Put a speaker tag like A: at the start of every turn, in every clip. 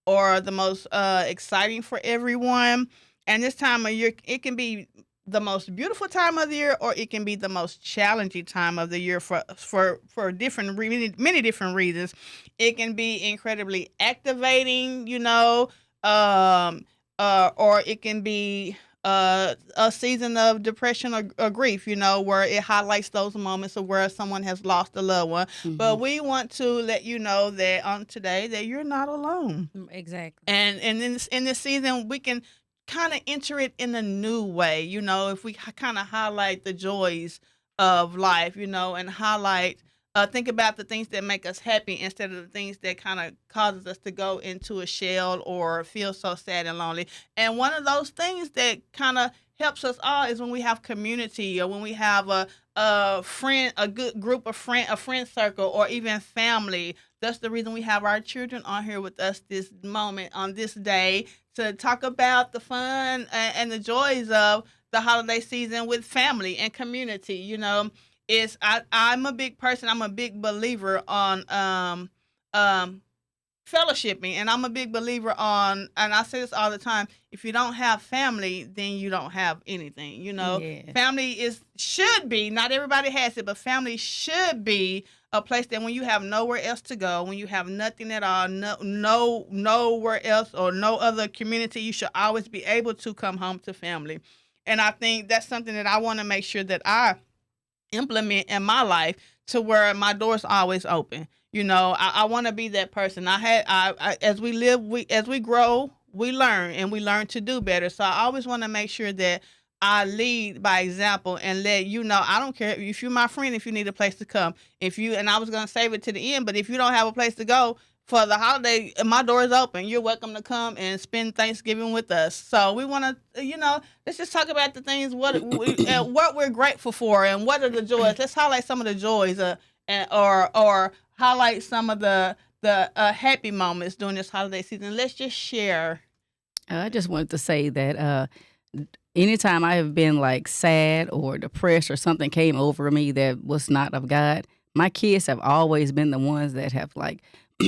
A: or the most exciting for everyone. And this time of year, it can be the most beautiful time of the year, or it can be the most challenging time of the year for different many different reasons. It can be incredibly activating, or it can be a season of depression or grief, where it highlights those moments of where someone has lost a loved one. But we want to let you know that on today that you're not alone.
B: Exactly.
A: And in this season, we can kind of enter it in a new way, if we kind of highlight the joys of life, and highlight, think about the things that make us happy instead of the things that kind of causes us to go into a shell or feel so sad and lonely. And one of those things that kind of helps us all is when we have community, or when we have a friend, a good group of a friend circle, or even family. That's the reason we have our children on here with us this moment on this day to talk about the fun and the joys of the holiday season with family and community. I'm a big person. I'm a big believer on fellowshipping, and I'm a big believer on, and I say this all the time, if you don't have family, then you don't have anything. Family should be, not everybody has it, but family should be a place that when you have nowhere else to go, when you have nothing at all, nowhere else or no other community, you should always be able to come home to family. And I think that's something that I want to make sure that I implement in my life, to where my door's always open. I want to be that person. As we live, as we grow, we learn, and we learn to do better. So I always want to make sure that I lead by example and let you know, I don't care if you're my friend, if you need a place to come, and I was going to save it to the end, but if you don't have a place to go for the holiday, my door is open. You're welcome to come and spend Thanksgiving with us. So we want to, let's just talk about the things, what we're grateful for, and what are the joys. Let's highlight some of the joys, or highlight some of the happy moments during this holiday season. Let's just share.
C: I just wanted to say that anytime I have been like sad or depressed, or something came over me that was not of God, my kids have always been the ones that have like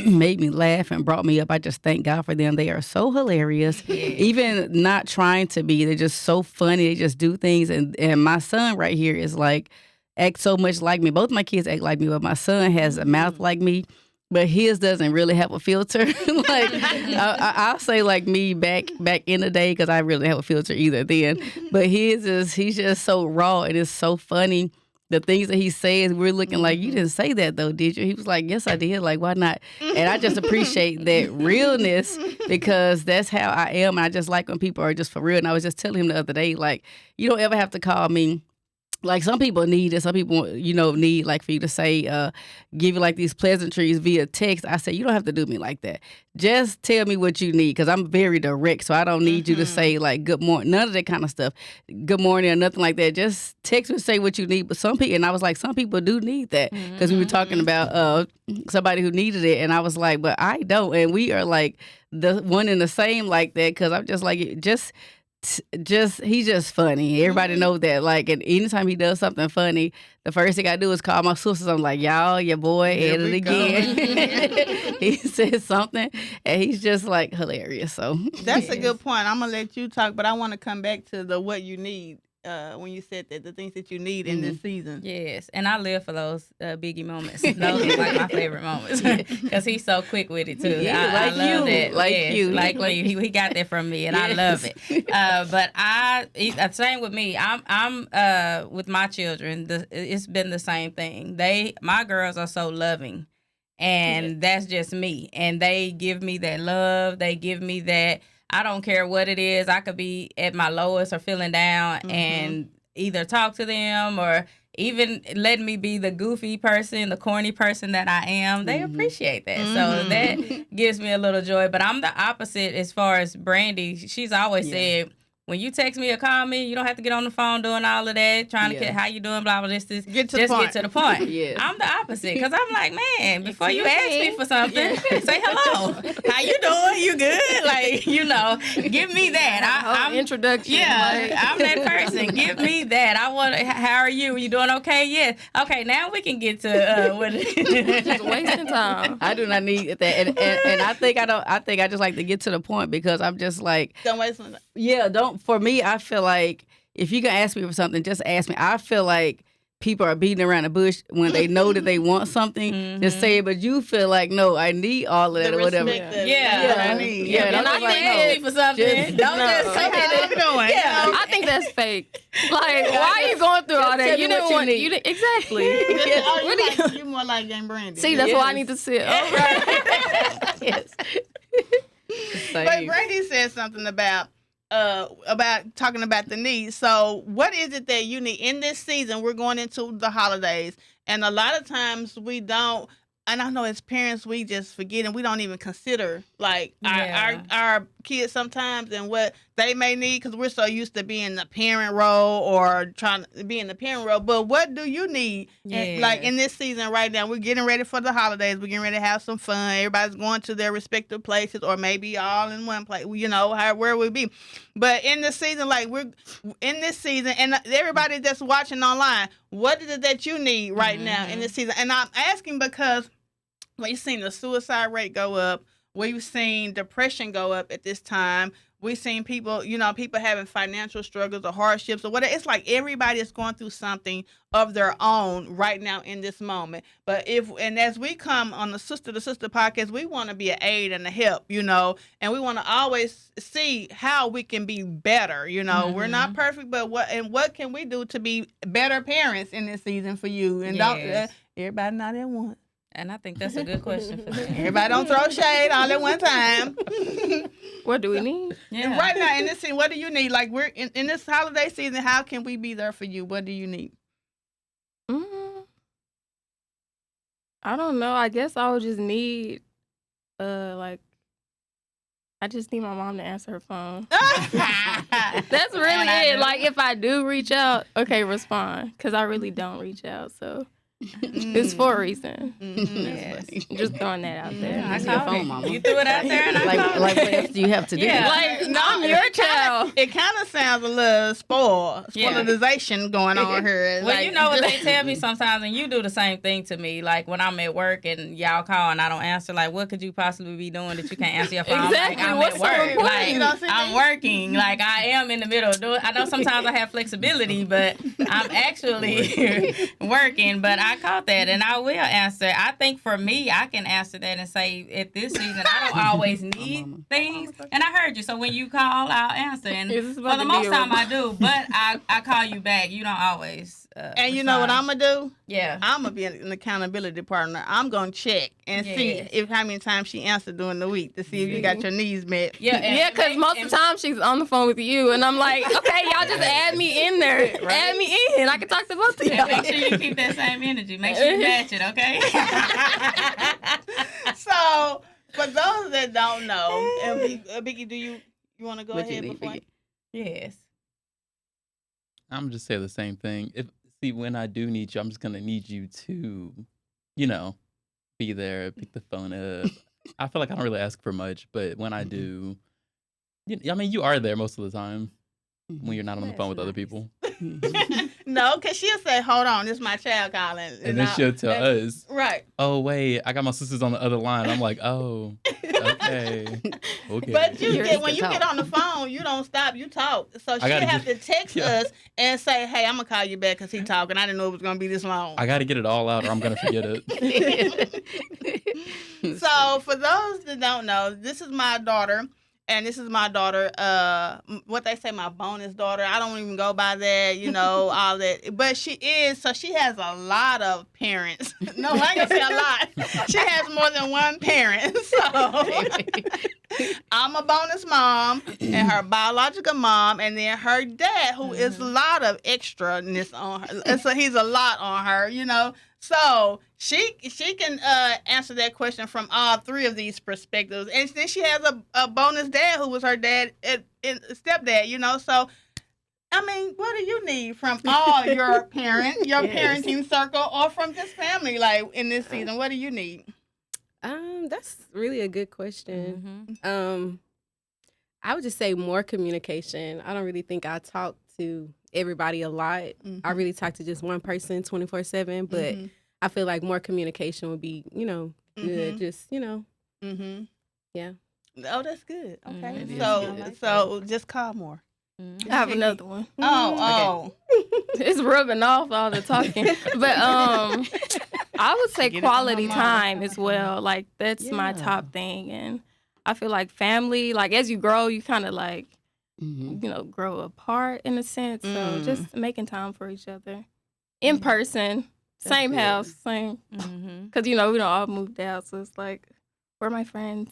C: made me laugh and brought me up. I just thank God for them. They are so hilarious. Yeah. Even not trying to be, they're just so funny. They just do things. And my son right here is like, act so much like me. Both my kids act like me, but my son has a mouth like me, but his doesn't really have a filter. Like I'll say like me back in the day, because I really have a filter either then. But he's just so raw, and it's so funny. The things that he says, we're looking like, you didn't say that though, did you? He was like, yes, I did. Like, why not? And I just appreciate that realness, because that's how I am. And I just like when people are just for real. And I was just telling him the other day, like, you don't ever have to call me. Like, some people need it. Some people, need like for you to say, give you like these pleasantries via text. I say, you don't have to do me like that. Just tell me what you need, because I'm very direct. So I don't need you to say like, good morning, none of that kind of stuff. Good morning or nothing like that. Just text me, say what you need. But some people, and I was like, some people do need that, because we were talking about somebody who needed it. And I was like, but I don't. And we are like the one and the same like that, because I'm just like, he's just funny. Everybody knows that. Like, and anytime he does something funny, the first thing I do is call my sisters. I'm like, y'all, your boy at it again. He says something, and he's just like hilarious. So
A: that's a good point. I'm gonna let you talk, but I want to come back to the what you need. When you said that, the things that you need in this season.
B: Yes, and I live for those Biggie moments. Those are like my favorite moments, because he's so quick with it too.
C: Yeah,
B: I love that.
C: Like
B: me. He got that from me, and I love it. But same with me. I'm with my children. It's been the same thing. My girls are so loving, and that's just me. And they give me that love. They give me that. I don't care what it is. I could be at my lowest or feeling down, and either talk to them or even letting me be the goofy person, the corny person that I am. They appreciate that. So that gives me a little joy. But I'm the opposite as far as Brandy. She's always said, when you text me or call me, you don't have to get on the phone doing all of that, trying to get how you doing, blah, blah, this.
A: Get to the point.
B: Yes. I'm the opposite, because I'm like, man, before you ask me for something, say hello. How you doing? you good? Like, give me that. I'm
D: introduction.
B: Yeah, I'm that person. Give me that. I want. How are you? You doing okay? Yeah. Okay, now we can get to what.
D: Just wasting time.
C: I do not need that, and I think I don't. I think I just like to get to the point because I'm just like,
A: don't waste my time.
C: Yeah, don't. For me, I feel like if you can ask me for something, just ask me. I feel like people are beating around the bush when they know that they want something. Just say it, but you feel like, no, I need all of that or whatever.
B: I
A: need.
C: Yeah,
B: and I think ask me for something. Don't just say how I'm doing.
D: Yeah, I think that's fake. Like, why are you going through all that? You didn't want. You didn't exactly.
A: You more like Game Brandy.
D: See, that's why I need to sit. All right.
C: Yes.
A: But Brandy said something about talking about the needs. So what is it that you need in this season? We're going into the holidays, and a lot of times we don't. And I know as parents we just forget and we don't even consider like our kids sometimes and what they may need because we're so used to being the parent role or trying to be in the parent role. But what do you need?
B: Yes.
A: Like in this season right now, we're getting ready for the holidays. We're getting ready to have some fun. Everybody's going to their respective places or maybe all in one place, where we be. But in this season, and everybody that's watching online, what is it that you need right now in this season? And I'm asking because we've seen the suicide rate go up. We've seen depression go up at this time. We've seen people having financial struggles or hardships or whatever. It's like everybody is going through something of their own right now in this moment. But as we come on the Sister to Sister podcast, we want to be an aid and a help, and we want to always see how we can be better. We're not perfect, but what can we do to be better parents in this season for you? And don't everybody not at once.
B: And I think that's a good question for them.
A: Everybody don't throw shade all at one time.
D: What do we need?
A: Yeah. And right now in this season, what do you need? Like we're in this holiday season, how can we be there for you? What do you need?
D: I don't know. I guess I would just need, I just need my mom to answer her phone. That's really it. Like if I do reach out, okay, respond. Because I really don't reach out, so. It's for a reason. Yes. Just throwing that out there.
B: I saw phone, Mama. You threw it out there, and I
C: like what else do you have to do?
A: Yeah.
D: Like, no, I'm your child.
A: It kind of sounds a little spoilization going on here.
B: Well, you know what they tell me sometimes, and you do the same thing to me. Like when I'm at work and y'all call and I don't answer, like what could you possibly be doing that you can't answer your phone?
D: Exactly.
B: I'm
D: What's
B: at work. Like I'm working. Like I am in the middle of doing. I know sometimes I have flexibility, but I'm actually working. But I caught that, and I will answer. I think for me, I can answer that and say at this season, I don't always need things. And I heard you, so when you call, I'll answer. And for the most time, I do. But I call you back. You don't always.
A: And you know what I'm gonna do?
B: Yeah,
A: I'm gonna be an accountability partner. I'm gonna check and see how many times she answered during the week to see if you got your needs met.
D: Yeah, because most of the time she's on the phone with you, and I'm like, okay, y'all just add me in there, add me in. I can talk to both of y'all.
B: Make sure you keep that same energy. Make sure you match it, okay?
A: So, for those that don't know, Biggie, do you want to go ahead before?
B: Yes.
E: I'm just saying the same thing. When I do need you, I'm just gonna need you to, be there, pick the phone up. I feel like I don't really ask for much, but when I do, you are there most of the time when you're not on the phone with other people.
A: No, because she'll say, hold on, this is my child calling.
E: And then she'll tell us.
A: Right.
E: Oh, wait, I got my sisters on the other line. I'm like, oh, okay.
A: But when you get on the phone, you don't stop, you talk. So she'll have to text us and say, hey, I'm going to call you back because he's talking. I didn't know it was going to be this long.
E: I got to get it all out or I'm going to forget it.
A: So for those that don't know, this is my daughter. And this is my daughter, what they say, my bonus daughter. I don't even go by that, all that. But she has a lot of parents. No, I ain't going to say a lot. She has more than one parent. So I'm a bonus mom and her biological mom and then her dad, who is a lot of extraness on her. And so he's a lot on her, So she can answer that question from all three of these perspectives. And then she has a bonus dad who was her dad and stepdad, So, what do you need from all your parenting circle or from just family, like in this season? What do you need?
F: That's really a good question.
B: Mm-hmm.
F: I would just say more communication. I don't really think I talk to everybody a lot.
A: Mm-hmm.
F: I really talk to just one person 24/7, but I feel like more communication would be, good. Just, yeah.
A: Oh, that's good. Okay.
B: Mm-hmm.
A: So just call more.
B: Mm-hmm.
D: I have another one.
A: Oh.
D: It's rubbing off all the talking. But I would say quality time as well. Like that's my top thing. And I feel like family, like as you grow, you kind of like, grow apart in a sense. So just making time for each other in person, same house, same. Because, we don't all moved out. So it's like, we're my friends.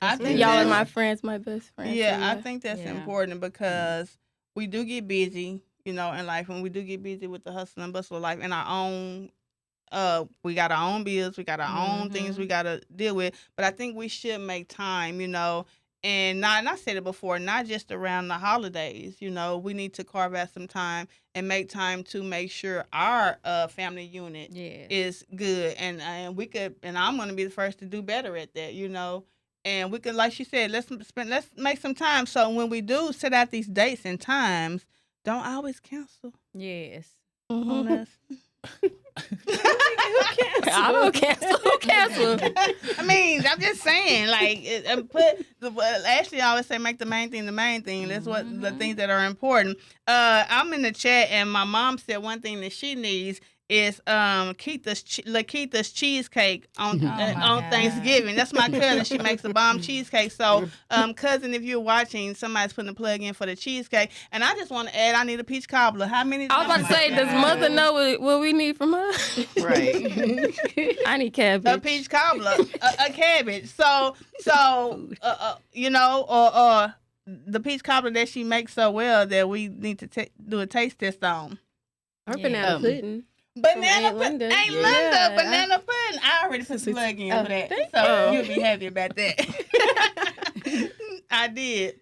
A: I think
D: y'all are my friends, my best friends.
A: Yeah,
D: so
A: I think that's important because we do get busy, in life, and we do get busy with the hustle and bustle of life and our own. We got our own bills, we got our own things we got to deal with. But I think we should make time, and I said it before, not just around the holidays. We need to carve out some time and make time to make sure our family unit is good, and we could. And I'm going to be the first to do better at that, And we could, like she said, let's make some time. So when we do set out these dates and times, don't always cancel.
B: Yes.
A: On us.
D: I don't cancel. Who cancel?
A: I mean, I'm just saying, like, Ashley always say, make the main thing the main thing. That's what the things that are important. I'm in the chat, and my mom said one thing that she needs is Lakeitha's cheesecake on Thanksgiving. That's my cousin. She makes a bomb cheesecake. So, cousin, if you're watching, somebody's putting a plug in for the cheesecake. And I just want to add, I need a peach cobbler. How many?
D: I was about to say, does mother know what we need from her?
A: Right.
D: I need cabbage.
A: A peach cobbler, a cabbage. So or the peach cobbler that she makes so well that we need to do a taste test on.
F: Or banana pudding.
A: Banana pudding. Banana pudding. I already put the plug in for that. So you'll be happy about that. I did.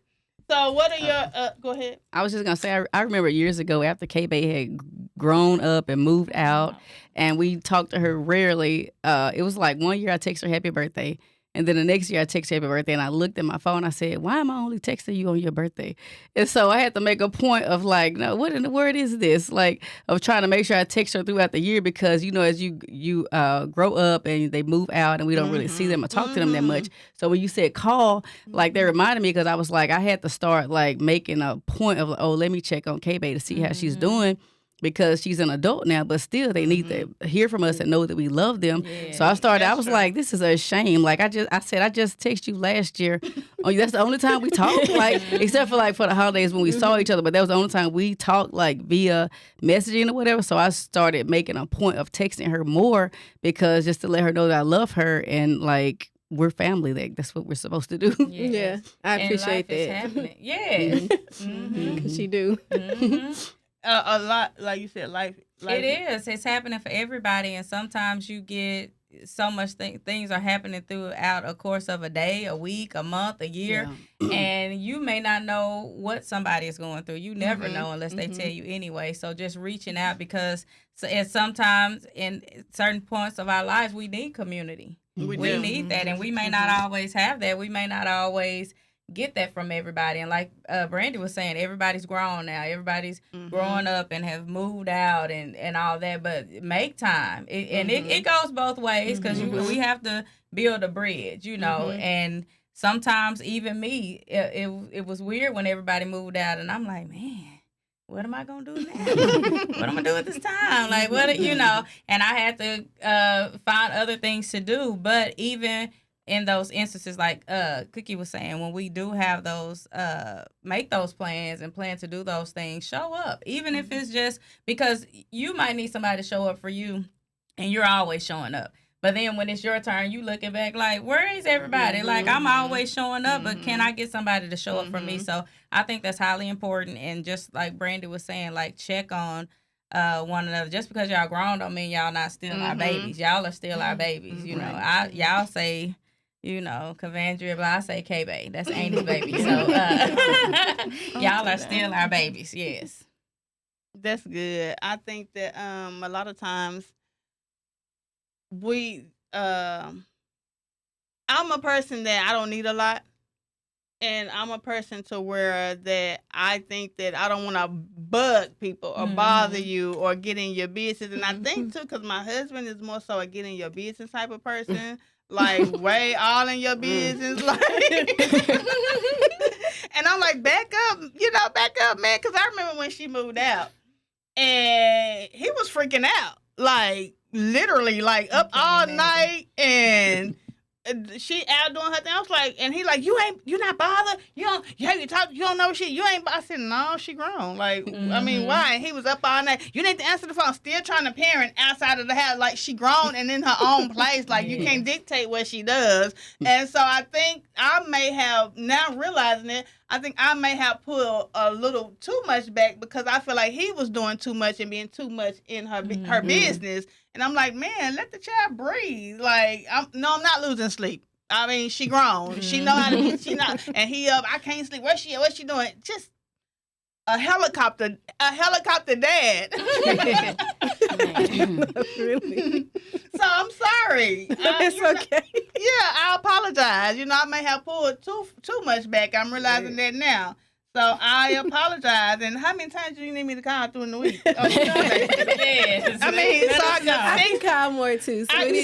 A: So what are your, go ahead.
C: I was just going to say, I remember years ago after K-Bay had grown up and moved out and we talked to her rarely. It was like one year I texted her happy birthday. And then the next year I texted her happy birthday and I looked at my phone. I said, why am I only texting you on your birthday? And so I had to make a point of like, no, what in the word is this? Like, of trying to make sure I text her throughout the year because, as you grow up and they move out and we don't really see them or talk to them that much. So when you said call, like, that reminded me because I was like, I had to start like making a point of, let me check on K-Bay to see how she's doing. Because she's an adult now, but still they need to hear from us and know that we love them. Yeah, so I was like, this is a shame. Like I said, I just texted you last year. That's the only time we talked, like, except for like for the holidays when we saw each other, but that was the only time we talked like via messaging or whatever. So I started making a point of texting her more because just to let her know that I love her and like, we're family. That's what we're supposed to do.
F: Yeah, I appreciate that.
B: Yeah.
F: Because she do.
A: A lot, like you said, life.
B: It is. It's happening for everybody, and sometimes you get so much things are happening throughout a course of a day, a week, a month, a year, and you may not know what somebody is going through. You never know unless they tell you anyway. So just reaching out because sometimes in certain points of our lives we need community. We need that, and we may not always have that. We may not always get that from everybody. And like Brandy was saying, everybody's grown now. Everybody's growing up and have moved out and all that. But make time. It goes both ways because we have to build a bridge, And sometimes even me, it was weird when everybody moved out. And I'm like, man, what am I going to do now? What am I going to do at this time? Like, and I had to find other things to do. But even in those instances, like Cookie was saying, when we do have those, make those plans and plan to do those things, show up. Even if it's just because you might need somebody to show up for you and you're always showing up. But then when it's your turn, you looking back like, where is everybody? Like, I'm always showing up, but can I get somebody to show up for me? So I think that's highly important. And just like Brandy was saying, like, check on one another. Just because y'all grown don't mean y'all not still our babies. Y'all are still our babies. Y'all say, Cavandria, but I say K-Bay. That's Amy's baby. So y'all are still our babies. Yes.
A: That's good. I think that a lot of times we I'm a person that I don't need a lot. And I'm a person to where that I think that I don't want to bug people or bother you or get in your business. And I think, too, because my husband is more so a get in your business type of person. Like, way all in your business. Like, and I'm like, back up, man. Because I remember when she moved out. And he was freaking out. Like, literally, like, up all night and... she out doing her thing. I was like, and he like, you not bothered? You don't know shit. You ain't. I said, no, she grown. Like, I mean, why? And he was up all night. You need to answer the phone. Still trying to parent outside of the house. Like, she grown and in her own place. Like, you can't dictate what she does. And so I think I may have, now realizing it, I think I may have pulled a little too much back because I feel like he was doing too much and being too much in her business. And I'm like, man, let the child breathe. Like, I'm not losing sleep. I mean, she grown. She know how to. She not. And he up. I can't sleep. Where's she at? What's she doing? Just a helicopter dad.
F: Really?
A: So I'm sorry.
F: It's okay.
A: I apologize. I may have pulled too much back. I'm realizing that now. So I apologize. And how many times do you need me to call through in the week? Oh, yes. I mean, so I can
F: call more too. So
A: I can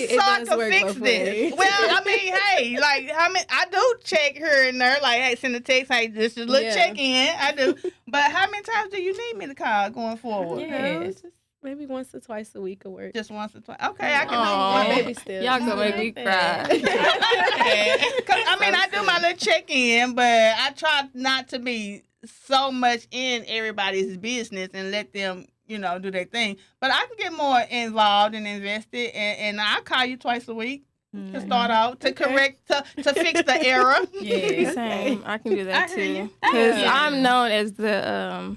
A: fix this. Well, I mean, hey, like, I do check her and there. Like, hey, send a text. Hey, this is a little check in. I do. But how many times do you need me to call going forward?
F: Yes. Maybe once or twice a week of work.
A: Just once or twice. Okay, I can.
F: My baby still.
D: Y'all gonna make me cry.
A: I mean, I do my little check-in, but I try not to be so much in everybody's business and let them, do their thing. But I can get more involved and invested, and I call you twice a week to start out to correct to fix the error.
D: Yeah, same. I can do that too. Because I'm known as the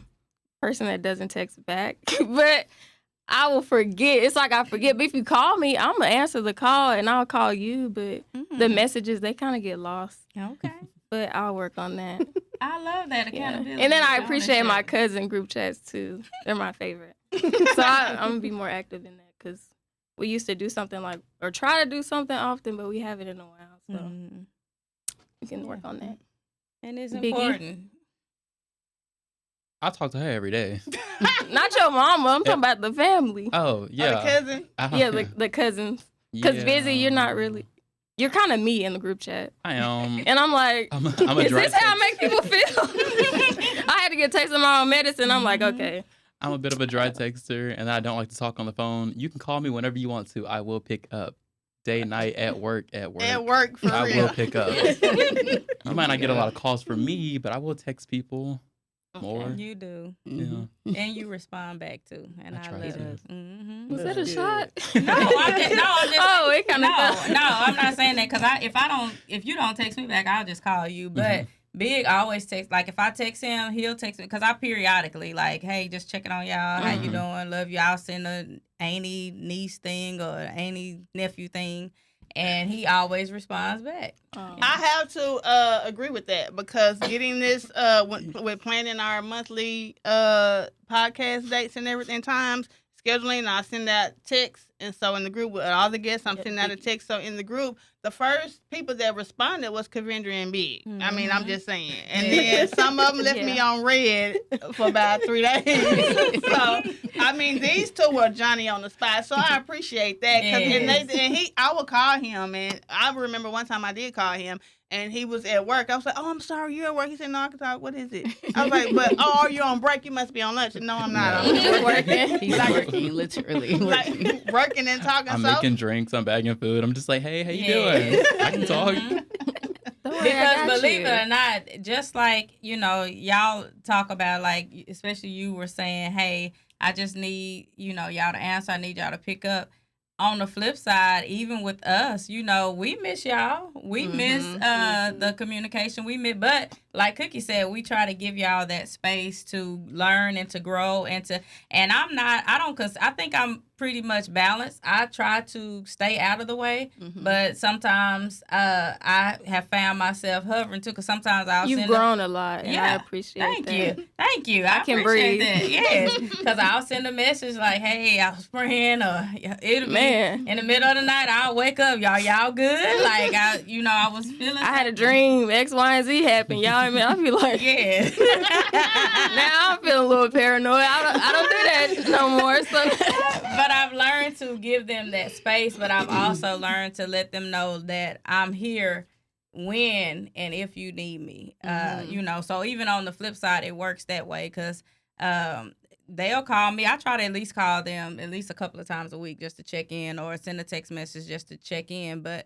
D: person that doesn't text back, but I will forget. It's like I forget. But if you call me, I'm going to answer the call and I'll call you. But the messages, they kind of get lost.
B: Okay.
D: But I'll work on that.
B: I love that accountability.
D: Yeah. And then I appreciate my cousin group chats too. They're my favorite. So I'm going to be more active in that because we used to do something like, or try to do something often, but we haven't in a while. So we can work on that.
B: And it's important.
E: I talk to her every day.
D: Not your mama. I'm talking about the family.
E: Oh, yeah.
A: The cousin?
D: Yeah, the cousins. Because busy, you're not really. You're kind of me in the group chat.
E: I am.
D: And I'm like,
E: I'm a
D: is
E: dry
D: this how I make people feel? I had to get taste of my own medicine. I'm like, okay.
E: I'm a bit of a dry texter, and I don't like to talk on the phone. You can call me whenever you want to. I will pick up. Day, night, at work.
A: At work, for real.
E: I will pick up. You might not get a lot of calls from me, but I will text people. More.
B: You do.
E: Yeah.
B: And you respond back too. And I love it.
D: Was that a shot?
B: No, I'm just
D: oh, it kind of
B: No, I'm not saying that because if you don't text me back, I'll just call you. But Big always text, like if I text him, he'll text me because I periodically like, hey, just checking on y'all. How you doing? Love you. I'll send a auntie niece thing or auntie nephew thing. And he always responds back.
A: I have to agree with that because getting this with planning our monthly podcast dates and everything times, scheduling, I send out texts. And so in the group with all the guests, I'm sending out a text. So in the group, the first people that responded was Kavendra and Big. I mean, I'm just saying. And then some of them left me on red for about 3 days. So, I mean, these two were Johnny on the spot. So I appreciate that. I would call him. And I remember one time I did call him. And he was at work. I was like, oh, I'm sorry, you're at work. He said, no, I can talk. What is it? I was like, oh, you're on break. You must be on lunch. No, I'm not. I'm working.
C: He's working, literally.
A: Like, working and talking.
E: I'm making drinks. I'm bagging food. I'm just like, hey, how you doing? I can talk.
B: Because believe it or not, just like, y'all talk about, like, especially you were saying, hey, I just need, y'all to answer. I need y'all to pick up. On the flip side, even with us, we miss y'all. We miss the communication. But like Cookie said, we try to give y'all that space to learn and to grow I think I'm pretty much balanced. I try to stay out of the way, but sometimes I have found myself hovering too. Because sometimes
D: You've grown a lot, and I appreciate that.
B: Thank you.
D: I can breathe.
B: That. Yes, because I'll send a message like, "Hey, I was praying," or it'll be in the middle of the night. I'll wake up, y'all good? Like I was feeling.
D: I had a dream. X, Y, and Z happened. Y'all, I mean, I feel like now I'm feeling a little paranoid. I don't do that no more. So.
B: But I've learned to give them that space. But I've also learned to let them know that I'm here when and if you need me. So even on the flip side, it works that way because they'll call me. I try to at least call them at least a couple of times a week just to check in, or send a text message just to check in. But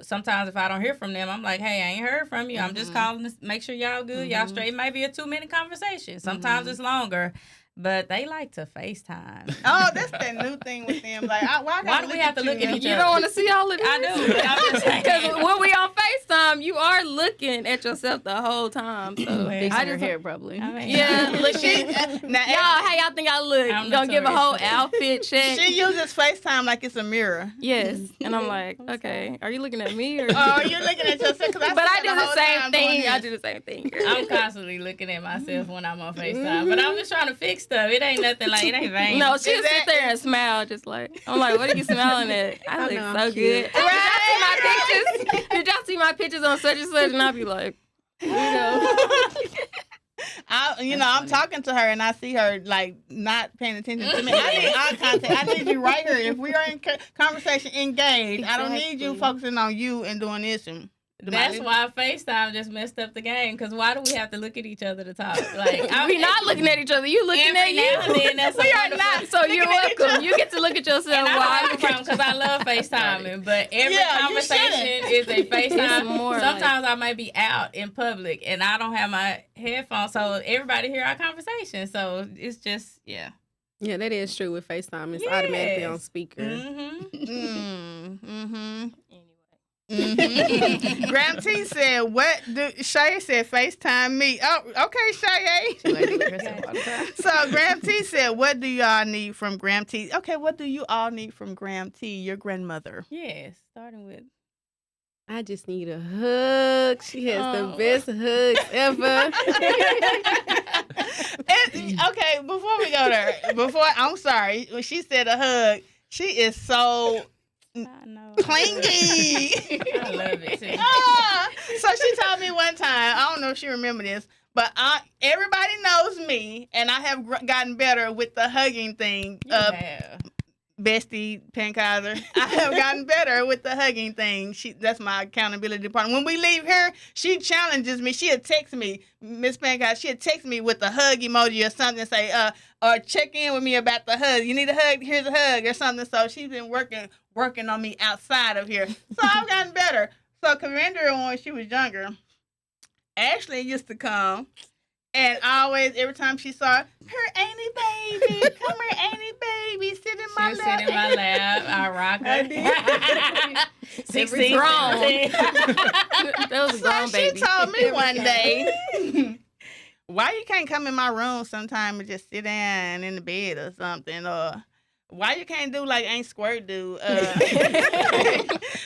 B: sometimes if I don't hear from them, I'm like, hey, I ain't heard from you. I'm just calling to make sure y'all good. Y'all straight. It might be a 2-minute conversation. Sometimes it's longer. But they like to FaceTime.
A: Oh, that's that new thing with them. Like, why
B: do we have to look at each other?
D: You don't want to see all of this?
B: I do. I'm just saying.
D: Because when we on FaceTime, you are looking at yourself the whole time. So
C: fixing her hair, probably.
D: Looking. Now, y'all, how y'all think I look? I'm gonna give a whole outfit check.
A: She uses FaceTime like it's a mirror.
D: Yes, and I'm like, okay, are you looking at me or?
A: Oh, you're looking at yourself. But
D: I do the same thing. I do the same thing.
B: I'm constantly looking at myself when I'm on FaceTime, but I'm just trying to fix stuff. It ain't nothing like it ain't vain.
D: No, she'll sit there and smile, just like I'm like, what are you smiling at? I look so good. Right? Did y'all see my pictures on such and such? And I'll be like,
A: I'm talking to her and I see her like not paying attention to me. I need eye contact. I need you right here. If we are in conversation, engaged. Exactly. I don't need you focusing on you and doing this and.
B: That's why FaceTime just messed up the game. Because why do we have to look at each other to talk? Like
D: we're not looking at each other. You looking at you.
B: Now and then, that's
D: we are not. So you're welcome. You get to look at yourself.
B: And I don't have a problem because I love FaceTiming. But every conversation is a FaceTime. Sometimes I might be out in public and I don't have my headphones, so everybody hear our conversation. So it's just
F: Yeah, that is true with FaceTime. It's automatically on speaker.
A: Graham T said, "What do Shay said? FaceTime me." Oh, okay, Shay. So Graham T said, "What do y'all need from Graham T?" Okay, what do you all need from Graham T, your grandmother?
B: Yes, starting with.
F: I just need a hug. She has the best hugs ever.
A: Okay, before we go there, I'm sorry, when she said a hug, she is so.
B: I know.
A: Clingy.
B: I love it too.
A: So she told me one time, I don't know if she remember this, but everybody knows me, and I have gotten better with the hugging thing. Bestie Pankaiser, I have gotten better with the hugging thing. That's my accountability department. When we leave here, she challenges me. She'll text me, Miss Pankaiser. She'll text me with a hug emoji or something, and say, or check in with me about the hug. You need a hug? Here's a hug or something. So she's been working on me outside of here. So I've gotten better. So Corinda, when she was younger, Ashley used to come. And always, every time she saw her, Annie baby, come here, Annie baby, sit in my lap.
B: Sit in my lap. I rock her.
D: 16 grown. That was a grown baby.
A: She told me one day, why you can't come in my room sometime and just sit down in the bed or something, or why you can't do like Aunt Squirt do?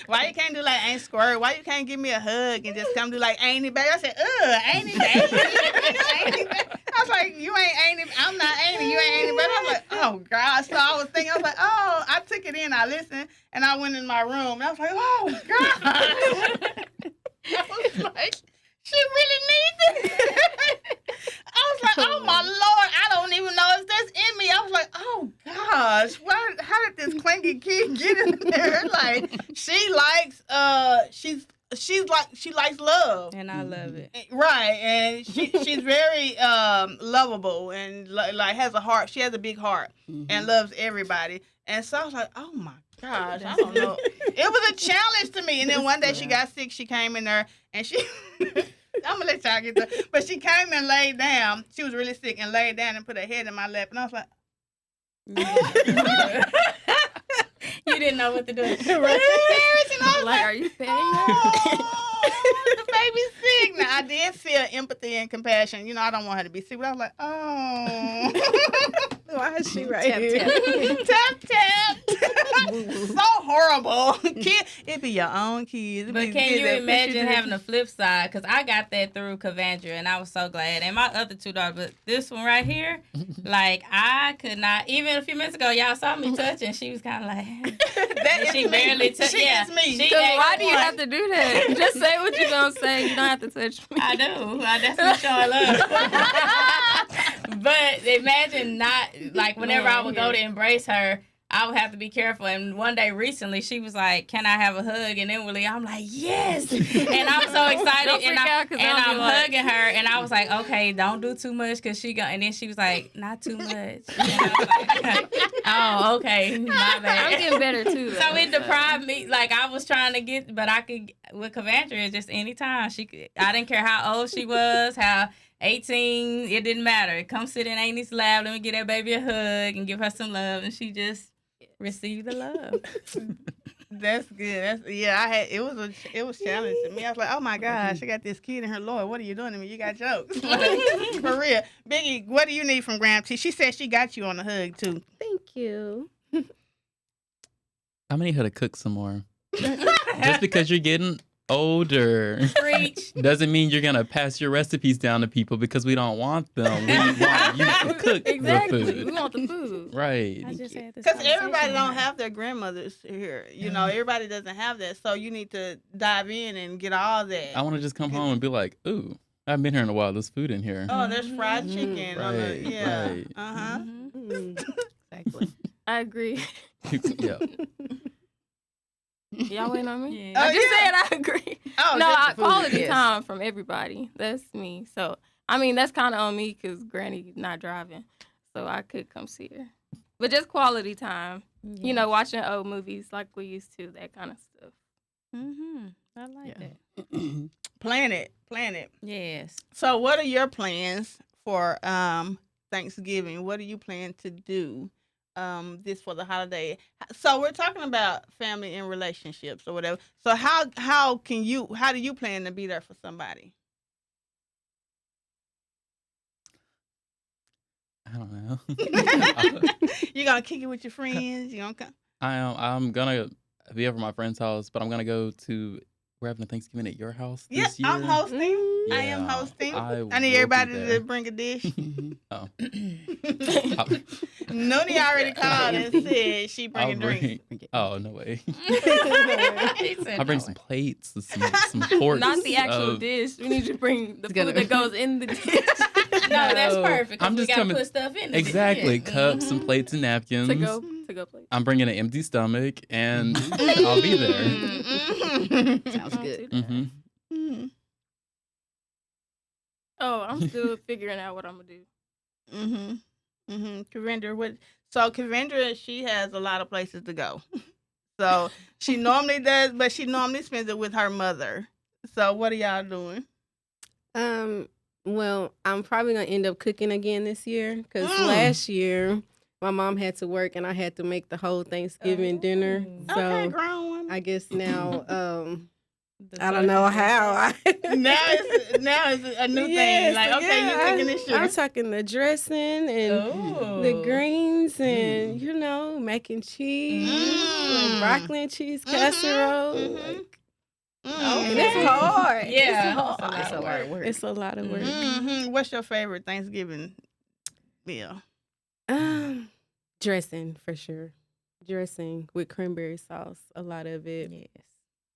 A: Why you can't do like Aunt Squirt? Why you can't give me a hug and just come do like Annie baby? I said, Annie baby. I was like, you ain't Annie. I'm not Annie. You ain't Annie baby. I was like, oh God. So I was thinking, I was like, oh, I took it in. I listened and I went in my room. And I was like, oh God. I was like, she really needs it. I was like, oh my Lord, I don't even know if that's in me. I was like, oh gosh, how did this clingy kid get in there? Like, she likes she likes love.
B: And I love it.
A: Right. And she's very lovable and like has a heart. She has a big heart and loves everybody. And so I was like, oh my gosh, I don't know. It was a challenge to me. And then one day she got sick. She came in there and she I'm gonna let y'all get there. But she came and laid down. She was really sick and laid down and put her head in my lap. And I was like,
B: you didn't know what to do.
A: Right. And I was
D: like, are you petting her?
A: Oh, the baby's sick. Now, I did feel empathy and compassion. You know, I don't want her to be sick, but I was like, oh.
F: Why is she right here?
A: Tap, tap. So horrible. Kid, it be your own kids.
B: But can you imagine having a flip side? Because I got that through Cavandra, and I was so glad. And my other two daughters, but this one right here, like, I could not, even a few minutes ago, y'all saw me touching. She was kind of like, she barely touched. Yeah,
A: me.
D: Why do you have to do that? Just say what you're going to say. You don't have to touch me.
B: I do. That's me showing love. But imagine not, like, whenever I would go to embrace her, I would have to be careful. And one day recently, she was like, "Can I have a hug?" And inwardly, I'm like, "Yes!" And I'm so excited, and I'm hugging her, and I was like, "Okay, don't do too much, cause she go." And then she was like, "Not too much." And I was like, "Oh, okay, my bad."
D: I'm getting better too. Though,
B: so it deprived me. Like I was trying to get, but I could with Cavandra. Just anytime she could. I didn't care how old she was, how 18. It didn't matter. Come sit in Amy's lap. Let me give that baby a hug and give her some love, and she just receive the love.
A: That's good. It was challenging to me. I was like, oh my gosh, I got this kid in her. Lord, what are you doing to me? You got jokes. For real. Biggie, what do you need from Graham T? She said she got you on the hug too.
F: Thank you.
E: I'm gonna need her to cook some more. Just because you're getting older doesn't mean you're gonna pass your recipes down to people because we don't want them. We want you to cook the food.
D: We want the food,
E: right?
A: Because everybody don't have their grandmothers here. You know, everybody doesn't have that, so you need to dive in and get all that.
E: I want to just come home and be like, "Ooh, I haven't been here in a while. There's food in here."
A: Oh, there's fried chicken.
E: Right, right.
A: Exactly.
D: I agree.
E: Yeah.
D: Y'all waiting on me?
B: Yeah.
D: I just said I agree.
A: Oh,
D: no, quality time from everybody. That's me. So, I mean, that's kind of on me because Granny not driving. So I could come see her. But just quality time.
B: Yes.
D: You know, watching old movies like we used to, that kind of stuff.
B: Mm-hmm. I like that.
A: Plan it.
B: Yes.
A: So what are your plans for Thanksgiving? What do you plan to do this for the holiday? So we're talking about family and relationships or whatever. So how do you plan to be there for somebody?
E: I don't know.
A: You gonna kick it with your friends? You gonna come?
E: I'm gonna be over at my friend's house, but I'm gonna go to. We're having a Thanksgiving at your house this year.
A: I'm hosting.
E: Yeah,
A: I am hosting. I need
E: will
A: everybody
E: be
A: to
E: there.
A: bring a dish.
E: Oh.
A: Noonie already called and said she bringing drinks.
E: Oh, no way.
B: He said
E: I'll bring
B: no
E: some
B: way.
E: plates, some forks.
D: Not the actual dish. We need you to bring the food that goes in the dish.
B: No, that's perfect.
E: I'm
B: We
E: just
B: gotta
E: coming.
B: put stuff in.
E: Exactly,
B: Yeah.
E: cups and plates and napkins.
D: to go plate.
E: I'm bringing an empty stomach, and I'll be there.
C: Sounds good.
E: Mm-hmm.
D: Oh, I'm still figuring out what I'm gonna do.
A: Cavandra, Cavandra, she has a lot of places to go. So she normally does, but she normally spends it with her mother. So what are y'all doing?
F: Well, I'm probably gonna end up cooking again this year because last year my mom had to work and I had to make the whole Thanksgiving dinner. So
A: Okay, grown woman.
F: I guess now, I don't know how.
A: now it's a new thing. Like, okay, you cooking this shit.
F: I'm talking the dressing and the greens and mac and cheese, like broccoli and cheese casserole. Like, and it's hard.
B: Yeah,
F: it's a lot of work. It's a lot of work.
A: What's your favorite Thanksgiving meal?
F: Dressing for sure. Dressing with cranberry sauce. A lot of it.
B: Yes.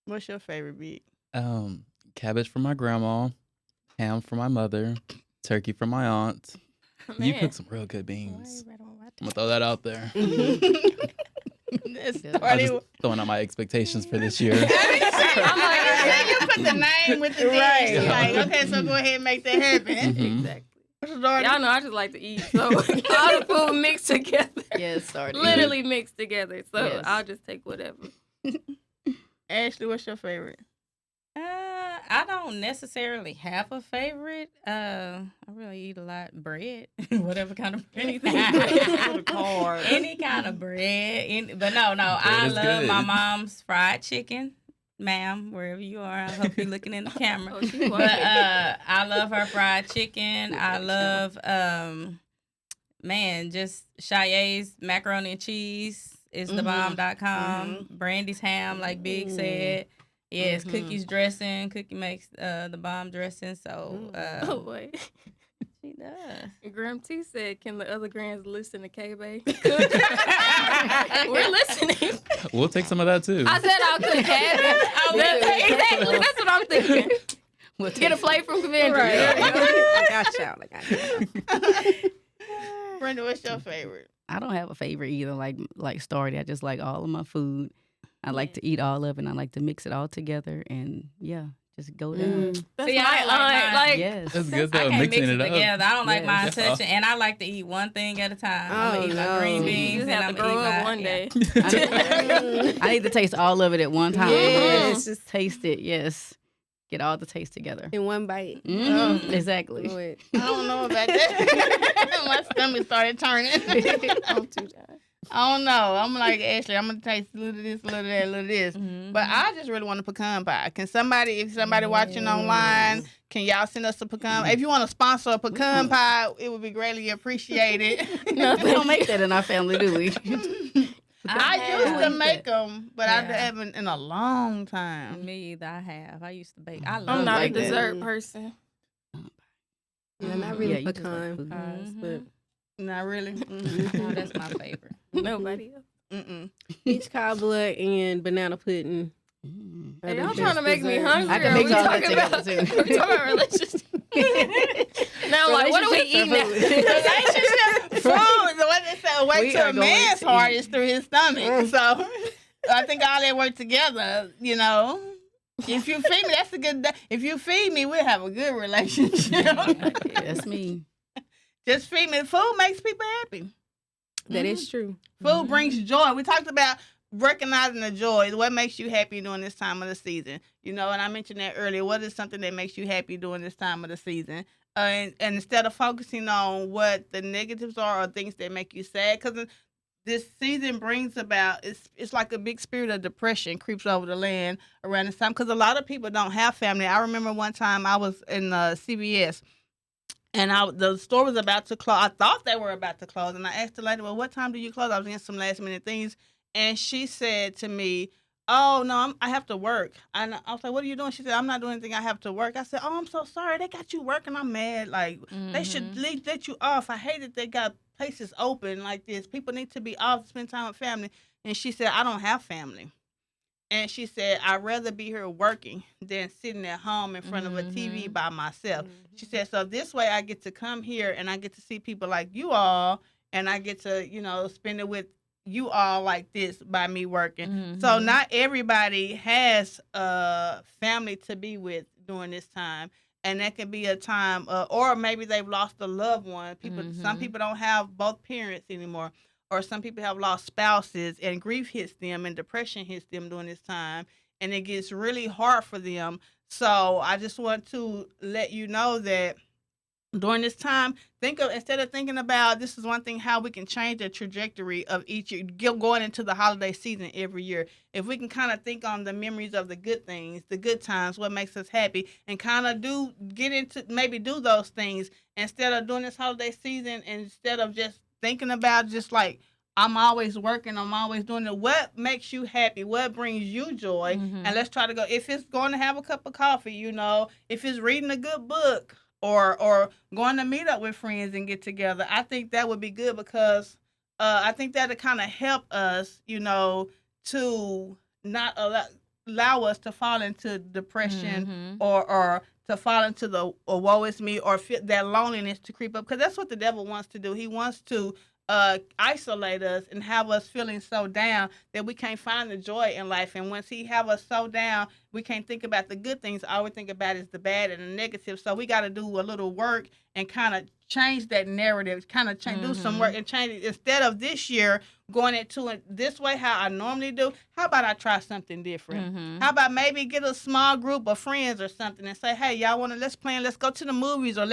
A: What's your favorite beat?
E: Cabbage for my grandma, ham for my mother, turkey for my aunt. You cook some real good beans. I'm gonna throw that out there. I'm just throwing out my expectations for this year.
A: I'm like, you put the name with the dish.
F: Right.
A: Like, okay, so go ahead and make that happen.
F: Exactly.
D: Y'all know I just like to eat, so all the food mixed together.
C: Yes,
D: Literally mixed together. So
C: Yes.
D: I'll just take whatever.
A: Ashley, what's your favorite?
B: I don't necessarily have a favorite. I really eat a lot bread, whatever kind of bread. Any kind of bread. But no, I
E: is
B: love
E: good.
B: my mom's fried chicken. ma'am, wherever you are. I hope you're looking in the camera.
D: Oh, she
B: But I love her fried chicken. I love just Cheyenne's macaroni and cheese is thebomb.com. Brandy's ham, like Big said. Yes, Cookie's dressing. Cookie makes the bomb dressing. So
D: oh wait.
B: She does.
D: Graham T said, "Can the other grands listen to K-Bay?" We're listening.
E: We'll take some of that too.
D: I said I'll cook cabbage. Exactly. That's what I'm thinking. We'll get a plate from Cavendra.
F: Right. I got y'all.
A: Brenda, what's your favorite?
C: I don't have a favorite either. Like Stardy, I just like all of my food. I like to eat all of it. And I like to mix it all together, and just go down.
D: That's my like
C: yes.
E: That's good
B: I
E: though,
B: can't
E: mixing
B: mix
E: it up.
B: together. I don't like mine touching, and I like to eat one thing at a time. I'm gonna eat my green beans,
D: You
B: and
D: have
B: I'm
D: to
B: gonna
D: grow
B: eat
D: up
B: my
D: one day.
C: I need to taste all of it at one time.
F: Yes.
C: Just taste it. Yes. Get all the taste together.
F: In one bite.
C: Exactly.
A: I don't know about that. My stomach started turning.
F: I'm too tired.
A: I don't know. I'm like, Ashley, I'm going to taste a little of this, a little of that, a little of this. But I just really want a pecan pie. Can somebody, if somebody watching online, can y'all send us a pecan? If you want to sponsor a pecan pie, it would be greatly appreciated.
C: No, we don't make that in our family, do we?
A: I used to make them, but I haven't in a long time.
B: Me either. I used to bake. I love
D: I'm not a
B: baking.
D: dessert person.
F: Yeah, not really
C: you just like
F: pecan
C: food.
F: pies, but
A: Not really.
B: Oh, that's my favorite.
D: Nobody else.
F: peach cobbler and banana pudding.
D: Hey, y'all trying to make me hungry?
C: I can mix all that together too.
D: We're talking about relationship. Now, like, what are we eating now?
A: Relationship, food, what they say, work to a man's heart is through his stomach. So I think all that work together, If you feed me, that's a good. If you feed me, we'll have a good relationship.
C: That's me.
A: Just feed me. Food makes people happy.
F: That is true.
A: Food brings joy. We talked about recognizing the joy. What makes you happy during this time of the season? And I mentioned that earlier. What is something that makes you happy during this time of the season? And instead of focusing on what the negatives are or things that make you sad, because this season brings about, it's like a big spirit of depression creeps over the land around this time, because a lot of people don't have family. I remember one time I was in CVS, and the store was about to close. I thought they were about to close, and I asked the lady, well, what time do you close? I was getting some last minute things, and she said to me, oh, no, I have to work. And I was like, what are you doing? She said, I'm not doing anything. I have to work. I said, oh, I'm so sorry. They got you working. I'm mad. Like, they should let you off. I hate that they got places open like this. People need to be off, spend time with family. And she said, I don't have family. And she said, I'd rather be here working than sitting at home in front of a TV by myself. She said, so this way I get to come here and I get to see people like you all, and I get to, spend it with you all like this by me working. So not everybody has a family to be with during this time. And that can be a time, or maybe they've lost a loved one. Some people don't have both parents anymore. Or some people have lost spouses, and grief hits them and depression hits them during this time, and it gets really hard for them. So I just want to let you know that during this time, instead of thinking about, this is one thing, how we can change the trajectory of each year, going into the holiday season every year. If we can kind of think on the memories of the good things, the good times, what makes us happy, and kind of do those things instead of doing this holiday season, and instead of just thinking about just like, I'm always working, I'm always doing it. What makes you happy? What brings you joy? And let's try to go. If it's going to have a cup of coffee, if it's reading a good book, or going to meet up with friends and get together, I think that would be good, because I think that'll kind of help us, to not allow us to fall into depression or to fall into the woe is me, or that loneliness to creep up, because that's what the devil wants to do. He wants to isolate us and have us feeling so down that we can't find the joy in life. And once he have us so down, we can't think about the good things. All we think about is the bad and the negative. So we got to do a little work and kind of change that narrative, do some work and change it. Instead of this year going into it this way, how I normally do, how about I try something different? How about maybe get a small group of friends or something and say, hey, y'all let's go to the movies, or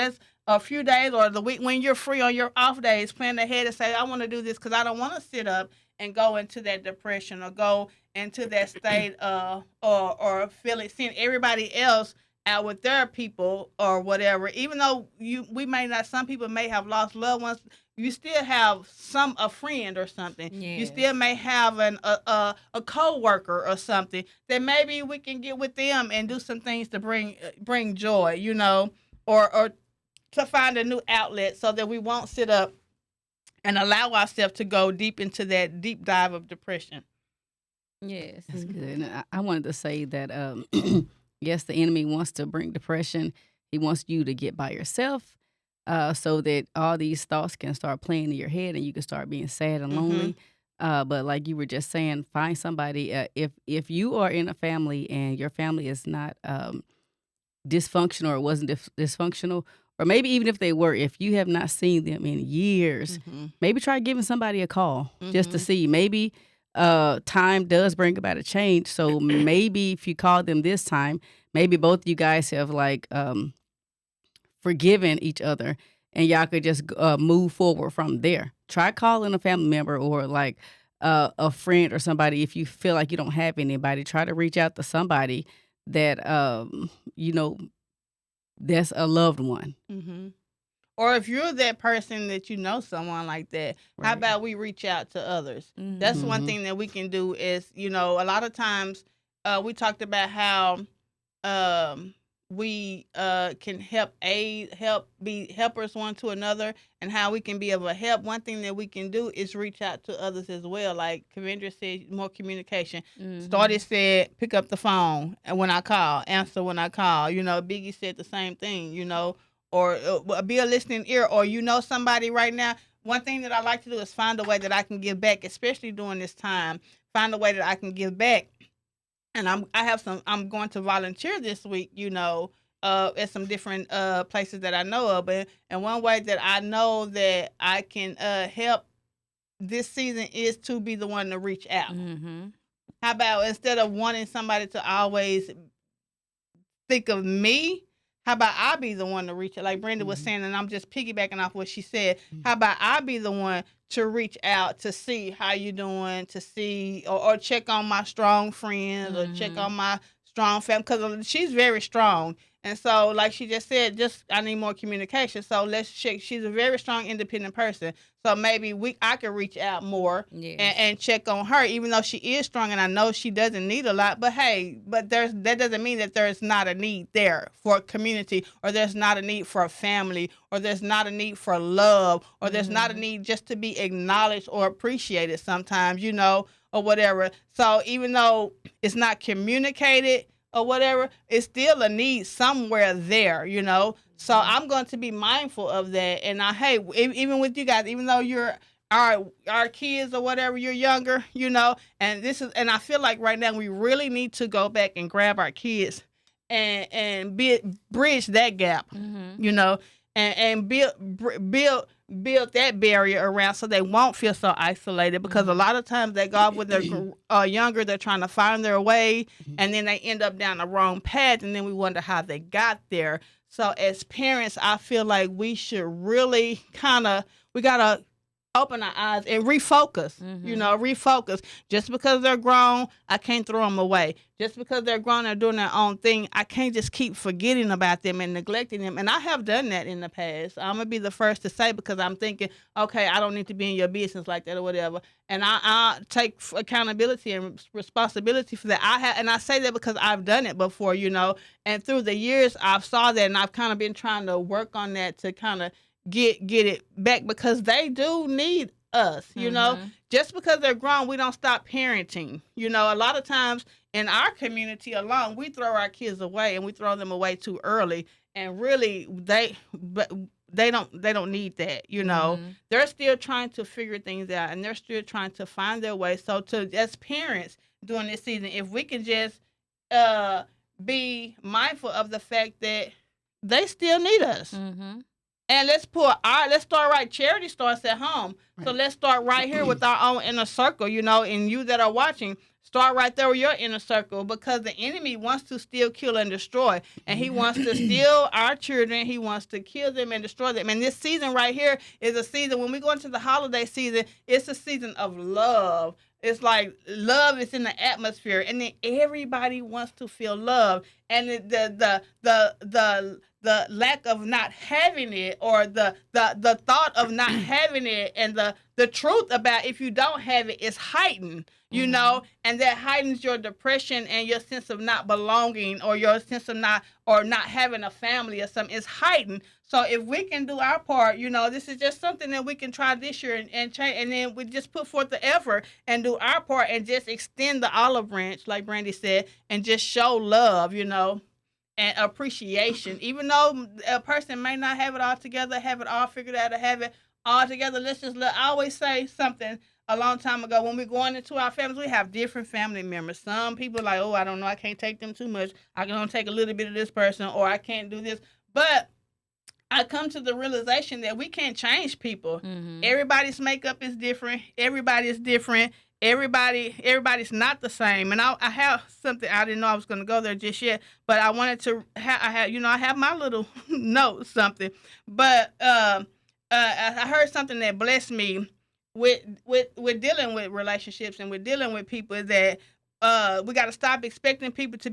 A: a few days or the week when you're free on your off days, plan ahead and say, I want to do this, because I don't want to sit up and go into that depression or go into that state or feeling seeing everybody else out with their people or whatever. Even though we may not, some people may have lost loved ones. You still have a friend or something. Yes. You still may have a co-worker or something that maybe we can get with them and do some things to bring joy, you know, or to find a new outlet so that we won't sit up and allow ourselves to go deep into that deep dive of depression.
C: Yes, that's good. And I wanted to say that yes, the enemy wants to bring depression. He wants you to get by yourself. So that all these thoughts can start playing in your head and you can start being sad and lonely. But like you were just saying, find somebody. If you are in a family and your family is not dysfunctional or wasn't dysfunctional, or maybe even if they were, if you have not seen them in years, maybe try giving somebody a call just to see. Maybe time does bring about a change. So maybe if you call them this time, maybe both you guys have like forgiven each other and y'all could just move forward from there. Try calling a family member or like a friend or somebody. If you feel like you don't have anybody, try to reach out to somebody that you know, that's a loved one.
A: Or if you're that person that you know someone like that, right. How about we reach out to others? That's one thing that we can do is, you know, a lot of times we talked about how we can be helpers one to another and how we can be of a help. One thing that we can do is reach out to others as well. Like Kavendra said, more communication. Stardy said, pick up the phone and when I call, answer when I call. You know, Biggie said the same thing, you know, or be a listening ear, or you know somebody right now. One thing that I like to do is find a way that I can give back, especially during this time. Find a way that I can give back. And I'm going to volunteer this week, you know, at some different places that I know of. And one way that I know that I can help this season is to be the one to reach out. How about instead of wanting somebody to always think of me, how about I be the one to reach out? Like Brenda was saying, and I'm just piggybacking off what she said. How about I be the one to reach out to see how you doing, to see or check on my strong friends or check on my strong family, because she's very strong. And so, like she just said, I need more communication. So let's check. She's a very strong, independent person. So maybe I could reach out more and check on her, even though she is strong and I know she doesn't need a lot. But hey, that doesn't mean that there's not a need there for a community, or there's not a need for a family, or there's not a need for love, or there's not a need just to be acknowledged or appreciated sometimes, you know, or whatever. So even though it's not communicated or whatever, it's still a need somewhere there, you know. So I'm going to be mindful of that. And even with you guys, even though you're our kids or whatever, you're younger, you know, and I feel like right now we really need to go back and grab our kids and bridge that gap, you know, and build that barrier around so they won't feel so isolated, because a lot of times they go off when they're younger, they're trying to find their way, and then they end up down the wrong path, and then we wonder how they got there. So as parents, I feel like we should really we got to open our eyes and refocus, you know, refocus. Just because they're grown, I can't throw them away. Just because they're grown, they're doing their own thing, I can't just keep forgetting about them and neglecting them. And I have done that in the past. I'm going to be the first to say, because I'm thinking, okay, I don't need to be in your business like that or whatever. And I take accountability and responsibility for that. I say that because I've done it before, you know, and through the years I've saw that, and I've kind of been trying to work on that to kind of get it back, because they do need us, you know. Just because they're grown, we don't stop parenting. You know, a lot of times in our community alone, we throw our kids away, and we throw them away too early, and really they don't need that, you know. They're still trying to figure things out, and they're still trying to find their way. So as parents during this season, if we can just be mindful of the fact that they still need us. And let's start right. Charity starts at home. Right. So let's start right here with our own inner circle, you know, and you that are watching, start right there with your inner circle, because the enemy wants to steal, kill, and destroy. And he wants to steal our children. He wants to kill them and destroy them. And this season right here is a season, when we go into the holiday season, it's a season of love. it's like love is in the atmosphere, and then everybody wants to feel love, and the lack of not having it, or the thought of not having it, and the truth about if you don't have it is heightened, you know, and that heightens your depression and your sense of not belonging, or your sense of not having a family or something is heightened. So if we can do our part, you know, this is just something that we can try this year and change, and then we just put forth the effort and do our part and just extend the olive branch, like Brandy said, and just show love, you know, and appreciation. Even though a person may not have it all together, have it all figured out, or have it all together, let's just look. I always say something a long time ago, when we're going into our families, we have different family members. Some people are like, oh, I don't know, I can't take them too much. I can only take a little bit of this person, or I can't do this. But I come to the realization that we can't change people. Everybody's makeup is different. Everybody is different. Everybody's not the same. And I have something, I didn't know I was going to go there just yet, but I wanted to I have my little note, something. But I heard something that blessed me with dealing with relationships and with dealing with people, is that we got to stop expecting people to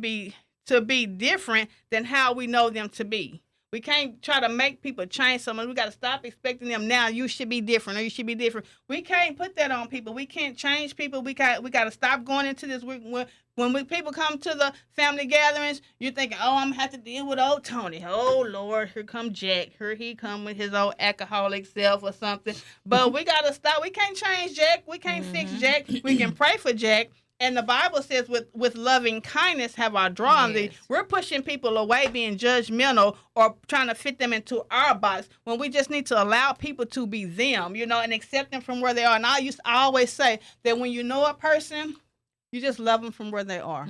A: be different than how we know them to be. We can't try to make people change someone. We got to stop expecting them now. You should be different, or you should be different. We can't put that on people. We can't change people. We got to stop going into this. When people come to the family gatherings, you're thinking, oh, I'm going to have to deal with old Tony. Oh, Lord, here come Jack. Here he come with his old alcoholic self or something. But we got to stop. We can't change Jack. We can't fix Jack. We can pray for Jack. And the Bible says, with loving kindness have I drawn thee. We're pushing people away, being judgmental, or trying to fit them into our box, when we just need to allow people to be them, you know, and accept them from where they are. And I always say that when you know a person, you just love them from where they are.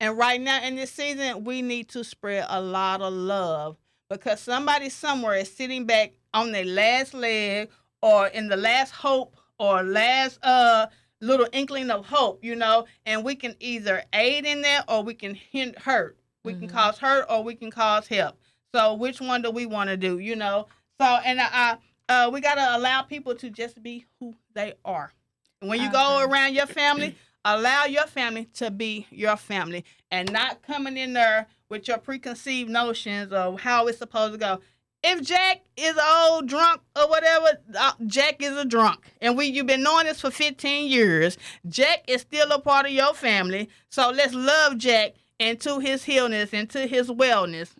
A: And right now in this season, we need to spread a lot of love, because somebody somewhere is sitting back on their last leg, or in the last hope, or last little inkling of hope, you know, and we can either aid in that, or we can hurt. We can cause hurt, or we can cause help. So which one do we want to do, you know? So, and we got to allow people to just be who they are. And when you go around your family, allow your family to be your family, and not coming in there with your preconceived notions of how it's supposed to go. If Jack is an old drunk or whatever, Jack is a drunk. And you've been knowing this for 15 years. Jack is still a part of your family. So let's love Jack into his healness, into his wellness.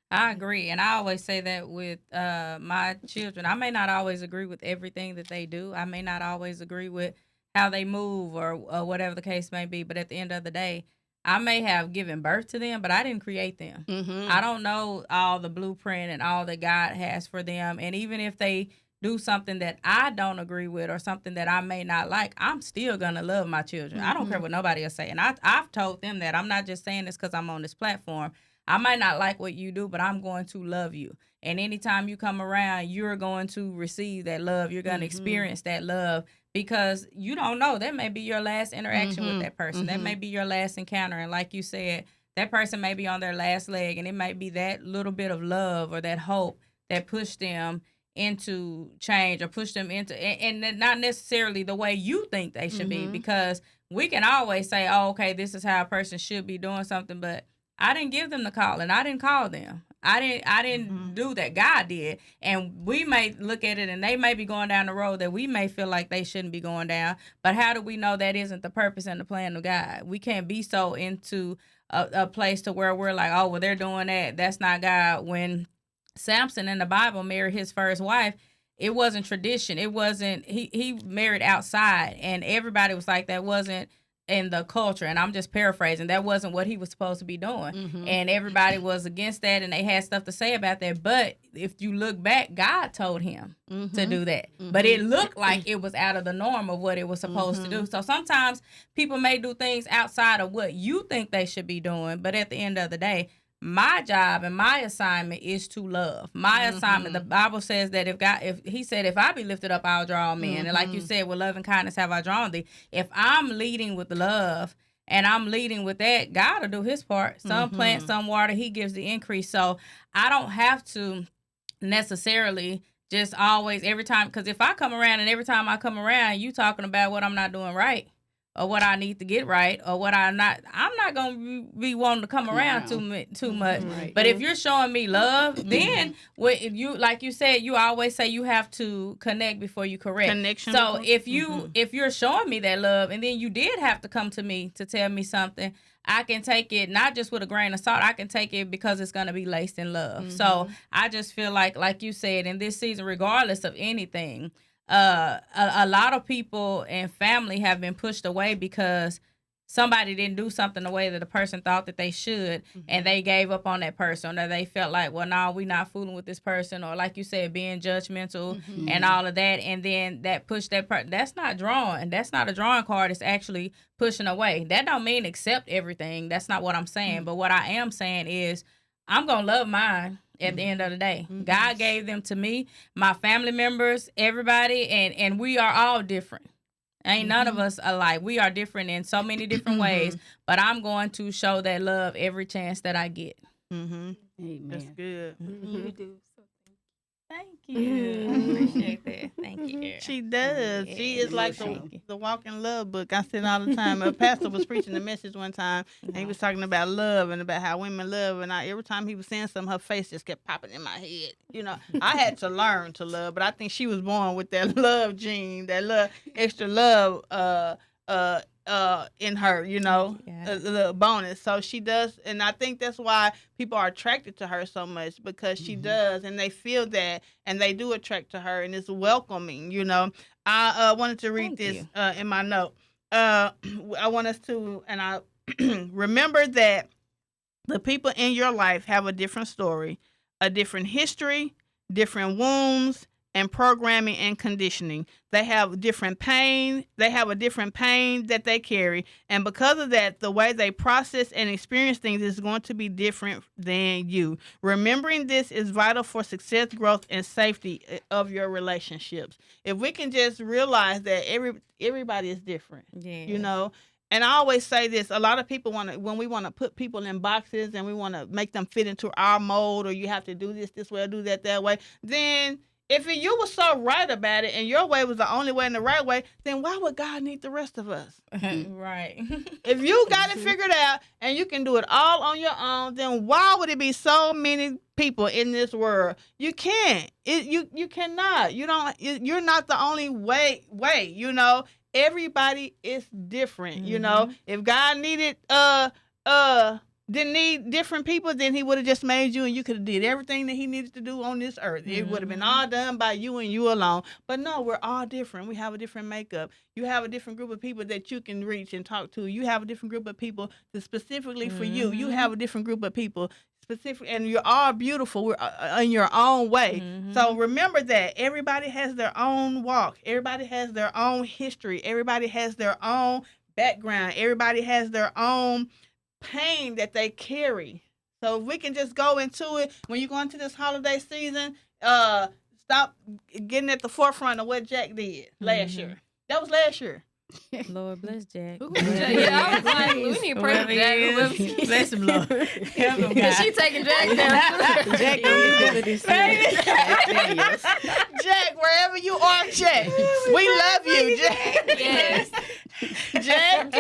B: I agree. And I always say that with my children. I may not always agree with everything that they do. I may not always agree with how they move, or whatever the case may be. But at the end of the day, I may have given birth to them, but I didn't create them. I don't know all the blueprint and all that God has for them. And even if they do something that I don't agree with, or something that I may not like, I'm still going to love my children. I don't care what nobody else say. And I've told them that. I'm not just saying this because I'm on this platform. I might not like what you do, but I'm going to love you. And anytime you come around, you're going to receive that love. You're going to experience that love, because you don't know. That may be your last interaction with that person. That may be your last encounter. And like you said, that person may be on their last leg, and it might be that little bit of love or that hope that pushed them into change, or pushed them into, and not necessarily the way you think they should be, because we can always say, oh, okay, this is how a person should be doing something, but I didn't give them the call, and I didn't call them. I didn't do that. God did. And we may look at it, and they may be going down the road that we may feel like they shouldn't be going down. But how do we know that isn't the purpose and the plan of God? We can't be so into a place to where we're like, oh, well, they're doing that. That's not God. When Samson in the Bible married his first wife, it wasn't tradition. It wasn't, he married outside, and everybody was like, that wasn't in the culture. And I'm just paraphrasing. That wasn't what he was supposed to be doing. And everybody was against that, and they had stuff to say about that. But if you look back, God told him to do that. But it looked like it was out of the norm of what it was supposed to do. So sometimes people may do things outside of what you think they should be doing. But at the end of the day, my job and my assignment is to love. My assignment, the Bible says that if he said, if I be lifted up, I'll draw men. And like you said, with love and kindness have I drawn thee. If I'm leading with love and I'm leading with that, God will do his part. Some plant, some water, he gives the increase. So I don't have to necessarily just always, every time, because if I come around and every time I come around, you talking about what I'm not doing right or what I need to get right or what I'm not going to be wanting to come around too much.
C: Right.
B: But if you're showing me love, then if you, like you said, you always say you have to connect before you correct.
A: Connection.
B: So if you're showing me that love and then you did have to come to me to tell me something, I can take it not just with a grain of salt. I can take it because it's going to be laced in love. So I just feel like you said, in this season, regardless of anything, a lot of people and family have been pushed away because somebody didn't do something the way that the person thought that they should, and they gave up on that person, or they felt like, well, no, we're not fooling with this person, or like you said, being judgmental and all of that, and then that pushed that person. That's not drawing. That's not a drawing card. It's actually pushing away. That don't mean accept everything. That's not what I'm saying. But what I am saying is I'm going to love mine at the end of the day. God gave them to me, my family members, everybody, and we are all different. Ain't none of us alike. We are different in so many different ways, but I'm going to show that love every chance that I get.
C: Amen.
A: That's good.
D: You do.
B: Thank you. I appreciate that. Thank you.
A: She does.
B: Yeah,
A: She is like the walking love book. I said all the time. A pastor was preaching a message one time, and he was talking about love and about how women love. And every time he was saying something, her face just kept popping in my head. You know, I had to learn to love, but I think she was born with that love gene, that love, extra love, in her, you know, the bonus. So she does, and I think that's why people are attracted to her so much, because she does, and they feel that, and they do attract to her, and it's welcoming, you know. I wanted to read this in my note. I want us to, and I remember that the people in your life have a different story, a different history, different wounds, and programming and conditioning. They have different pain. They have a different pain that they carry. And because of that, the way they process and experience things is going to be different than you. Remembering this is vital for success, growth, and safety of your relationships. If we can just realize that everybody is different, you know. And I always say this, a lot of people when we want to put people in boxes and we want to make them fit into our mold, or you have to do this way or do that way, then if you were so right about it and your way was the only way and the right way, then why would God need the rest of us?
B: Right.
A: If you got it figured out and you can do it all on your own, then why would it be so many people in this world? You can't. You cannot. You're not the only way, you know. Everybody is different, you know. If God needed didn't need different people, then he would have just made you, and you could have did everything that he needed to do on this earth. It would have been all done by you and you alone. But no, we're all different. We have a different makeup. You have a different group of people that you can reach and talk to. You have a different group of people that's specifically for you. You have a different group of people specific, and you're all beautiful. We're in your own way. So remember that everybody has their own walk. Everybody has their own history. Everybody has their own background. Everybody has their own pain that they carry. So if we can just go into it when you go into this holiday season, stop getting at the forefront of what Jack did last year. That was last year.
B: Lord bless Jack.
D: Yeah, I was like, we need to pray for Jack.
B: Bless him, Lord.
D: Because she taking Jack down.
C: Jack gonna be good at this.
A: Jack, wherever you are, Jack, we love you, Jack.
D: Yes.
A: Jack.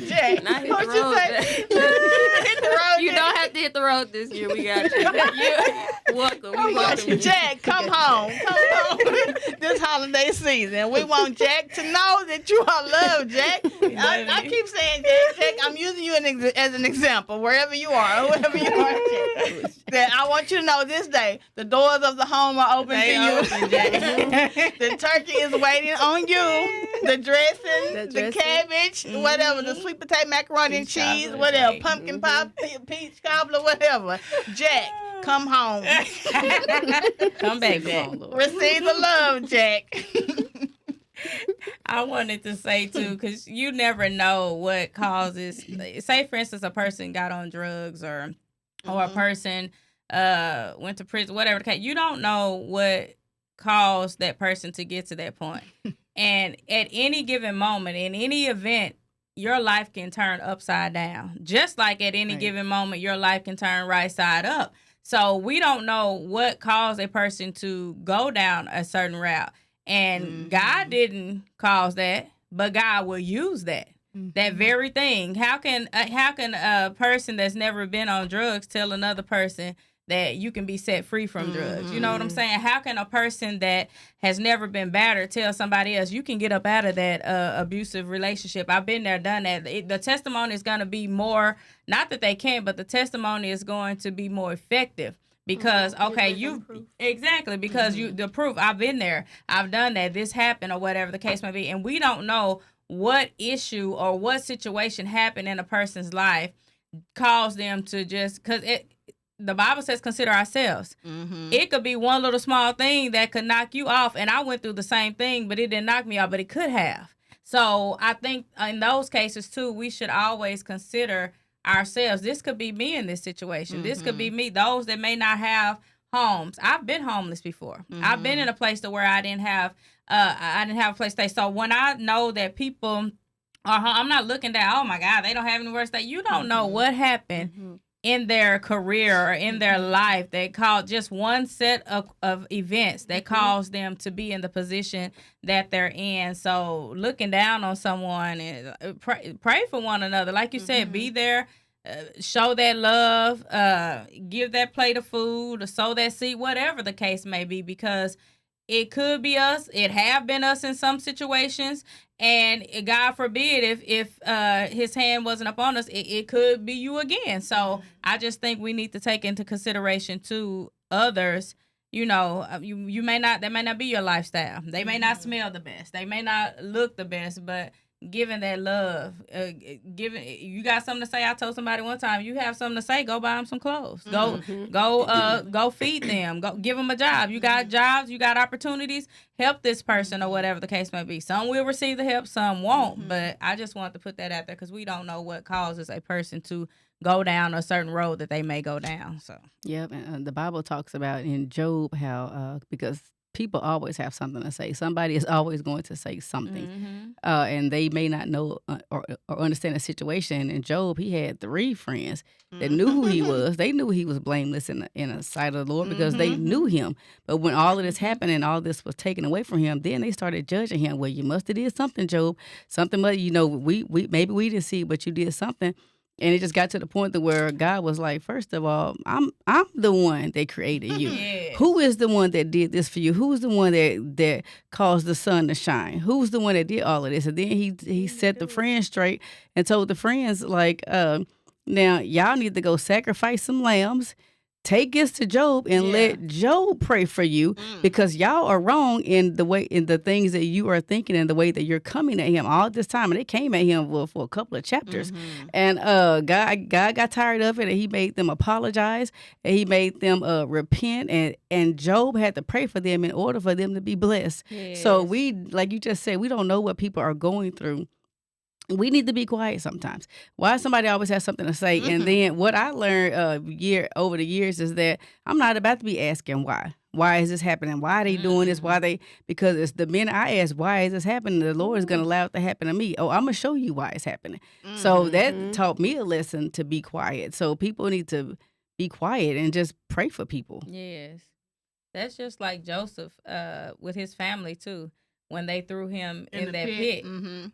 A: Jack.
D: Not hit
A: What
D: the
A: you
D: road,
A: say?
D: Jack.
A: Hit the road,
D: You
A: Jack.
D: don't have to hit the road this year. We got you. Welcome. We welcome you.
A: Jack, come home. Come home this holiday season. We want Jack to know that you are loved, Jack. I keep saying, Jack, I'm using you as an example, wherever you are, whoever you are, Jack. That I want you to know this day, the doors of the home are open to you. The turkey is waiting on you. The dressing, the cabbage, whatever, the sweet potato macaroni and cheese, whatever, pumpkin pie, peach cobbler, whatever. Jack, come home.
B: Come back, Jack.
A: Receive the love, Jack.
B: I wanted to say too, because you never know what causes. Say, for instance, a person got on drugs, or a person went to prison, whatever the case. You don't know what caused that person to get to that point. And at any given moment, in any event, your life can turn upside down. Just like at any given moment, your life can turn right side up. So we don't know what caused a person to go down a certain route. And God didn't cause that, but God will use that. That very thing. How can a person that's never been on drugs tell another person that you can be set free from drugs? You know what I'm saying? How can a person that has never been battered tell somebody else you can get up out of that abusive relationship? I've been there, done that. The testimony is going to be more, not that they can't, but the testimony is going to be more effective. Because because the proof, I've been there, I've done that, this happened, or whatever the case may be, and we don't know what issue or what situation happened in a person's life caused them to just, because the Bible says consider ourselves. It could be one little small thing that could knock you off, and I went through the same thing, but it didn't knock me off, but it could have. So I think in those cases too, we should always consider ourselves. This could be me in this situation. This could be me. Those that may not have homes. I've been homeless before. I've been in a place to where I didn't have a place to stay. So when I know that people are, I'm not looking at, oh my God, they don't have anywhere to stay. You don't know what happened in their career or in their life that caused just one set of events that caused them to be in the position that they're in. So looking down on someone, and pray for one another. Like you said, be there, show that love, give that plate of food, or sow that seed, whatever the case may be, because it could be us. It have been us in some situations. And God forbid if his hand wasn't upon us, it could be you again. So I just think we need to take into consideration to others. You know, you may not, that may not be your lifestyle. They may not smell the best. They may not look the best, but giving that love, you got something to say. I told somebody one time, you have something to say, go buy them some clothes. Go feed them. Go give them a job. You got jobs, you got opportunities. Help this person or whatever the case may be. Some will receive the help, some won't. But I just want to put that out there because we don't know what causes a person to go down a certain road that they may go down. So
C: yeah, and the Bible talks about in Job how because people always have something to say. Somebody is always going to say something. And they may not know or understand the situation. And Job, he had 3 friends that knew who he was. They knew he was blameless in the sight of the Lord because they knew him. But when all of this happened and all this was taken away from him, then they started judging him. Well, you must have did something, Job. Something, you know, we maybe we didn't see, but you did something. And it just got to the point that where God was like, first of all, I'm the one that created you. Yes. Who is the one that did this for you? Who's the one that caused the sun to shine? Who's the one that did all of this? And then he set the friends straight and told the friends, like, now y'all need to go sacrifice some lambs. Take this to Job and let Job pray for you because y'all are wrong in the things that you are thinking and the way that you're coming at him all this time. And they came at him for a couple of chapters. And God got tired of it and he made them apologize and he made them repent and Job had to pray for them in order for them to be blessed. Yes. So we, like you just said, we don't know what people are going through. We need to be quiet sometimes. Why somebody always has something to say. And then what I learned over the years is that I'm not about to be asking why. Why is this happening? Why are they doing this? Because it's the minute I ask, why is this happening? The Lord is going to allow it to happen to me. Oh, I'm going to show you why it's happening. So that taught me a lesson to be quiet. So people need to be quiet and just pray for people.
B: Yes. That's just like Joseph with his family too. When they threw him in that pit.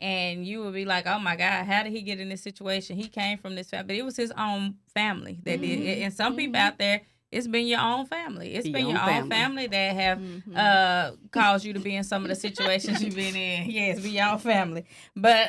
B: And you would be like, oh my God, how did he get in this situation? He came from this family. But it was his own family that did it. And some people out there, it's been your own family. It's been your own family that have caused you to be in some of the situations you've been in. Yes, be your own family. But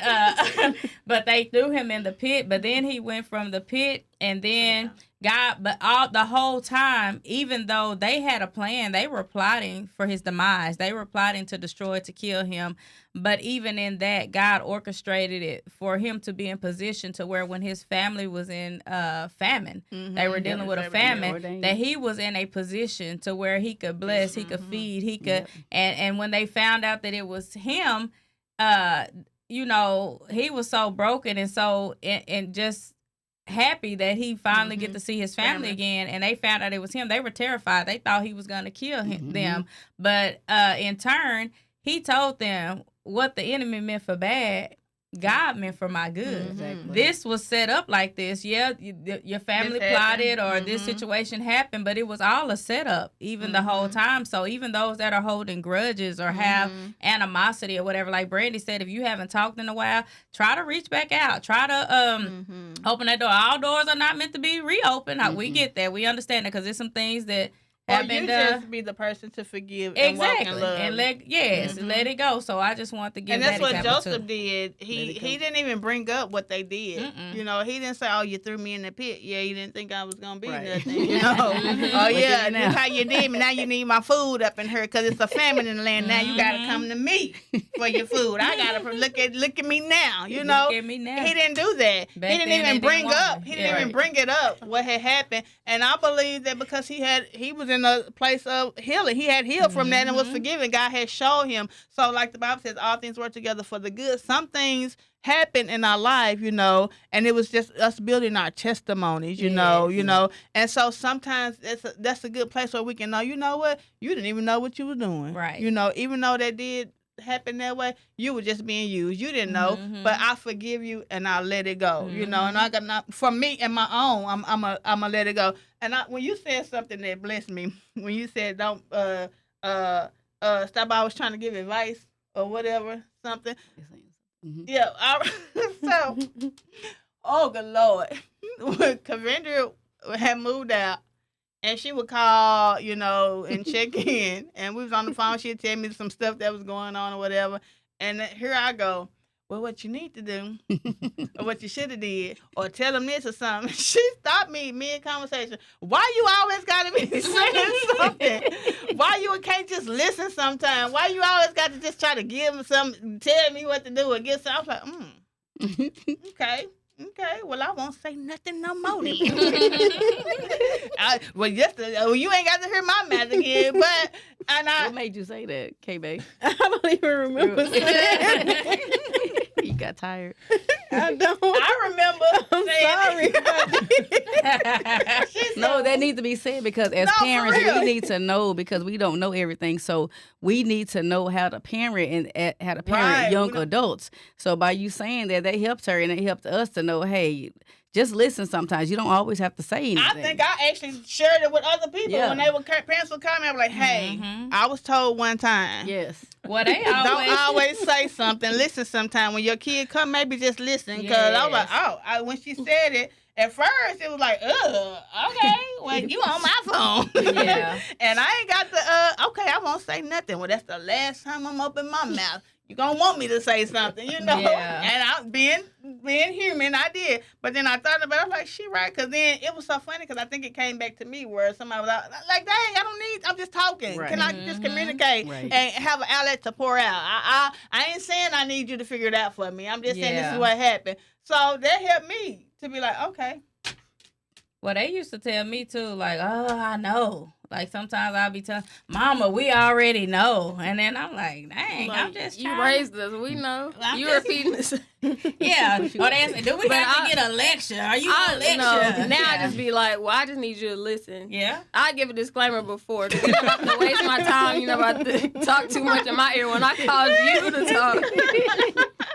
B: but they threw him in the pit. But then he went from the pit and then the whole time, even though they had a plan, they were plotting for his demise. They were plotting to destroy, to kill him. But even in that, God orchestrated it for him to be in position to where when his family was in famine, they were dealing with a famine, that he was in a position to where he could bless, he could feed, he could, and when they found out that it was him, you know, he was so broken and so, and just happy that he finally get to see his family again, and they found out it was him. They were terrified. They thought he was going to kill them, but in turn, he told them what the enemy meant for bad, God meant for my good.
C: Exactly.
B: This was set up like this. Yeah, your family plotted or this situation happened, but it was all a setup even the whole time. So even those that are holding grudges or have animosity or whatever, like Brandy said, if you haven't talked in a while, try to reach back out. Try to open that door. All doors are not meant to be reopened. We get that. We understand that because there's some things that have been done.
A: Just be the person to forgive and walk in love.
B: And let it go. So I just want to give that example.
A: And that's what Joseph did. He didn't even bring up what they did. You know, he didn't say, "Oh, you threw me in the pit." Yeah, he didn't think I was gonna be nothing. You know, oh yeah, that's how you did me. Now you need my food up in here because it's a famine in the land. Now you gotta come to me for your food. I gotta look at me now. You know,
B: look at me now.
A: He didn't do that. He didn't even bring up. He didn't even bring it up what had happened. And I believe that because he was in a place of healing. He had healed from that and was forgiven. God had showed him. So like the Bible says, all things work together for the good. Some things happen in our life, you know, and it was just us building our testimonies, you know. And so sometimes that's a good place where we can know, you know what, you didn't even know what you were doing.
B: Right.
A: You know, even though that did happen that way, you were just being used. You didn't know, but I forgive you and I'll let it go. You know, and I got not for me and my own. I'm a let it go. And when you said something that blessed me, when you said don't stop always trying to give advice or whatever something. Yeah. So, oh good Lord, when Cavendra had moved out. And she would call, you know, and check in. And we was on the phone. She'd tell me some stuff that was going on or whatever. And here I go. Well, what you need to do, or what you should have did, or tell them this or something. She stopped me mid-conversation. Why you always got to be saying something? Why you can't just listen sometime? Why you always got to just try to give them something, tell me what to do or get something? I was like, Okay, well, I won't say nothing no more then. You ain't got to hear my mouth again, but...
C: What made you say that, K-Bay?
F: I don't even remember saying that.
C: You got tired.
F: I don't.
A: I remember
F: sorry.
C: No, that needs to be said because as parents, we need to know because we don't know everything. So we need to know how to parent and how to parent young adults. So by you saying that helps her and it helped us to know, hey, just listen sometimes. You don't always have to say anything.
A: I think I actually shared it with other people when parents would come and I was like, hey, I was told one time.
C: Yes.
B: Well, they
A: don't always say something. Listen sometime. When your kid come, maybe just listen. Because I was like, when she said it, at first it was like, okay, well, you on my phone.
B: Yeah.
A: And I ain't got the, okay, I won't say nothing. Well, that's the last time I'm open my mouth. You gonna want me to say something, you know?
B: Yeah.
A: And I being human, I did. But then I thought about it, I was like, she right. Because then it was so funny because I think it came back to me where somebody was like, dang, I'm just talking. Right. Can I just communicate and have an outlet to pour out? I ain't saying I need you to figure it out for me. I'm just saying this is what happened. So that helped me to be like, okay.
B: Well, they used to tell me too, like, oh, I know. Like sometimes I'll be telling Mama, we already know, and then I'm like, dang,
D: like,
B: I'm just
D: you raised us, we know. You repeating this?
B: Yeah. Or they say, do we have to get a lecture? Are you on lecture?
D: No. Now I just be like, well, I just need you to listen.
B: Yeah. I
D: give a disclaimer before. You're not about to waste my time. You're not about to talk too much in my ear when I called you to talk.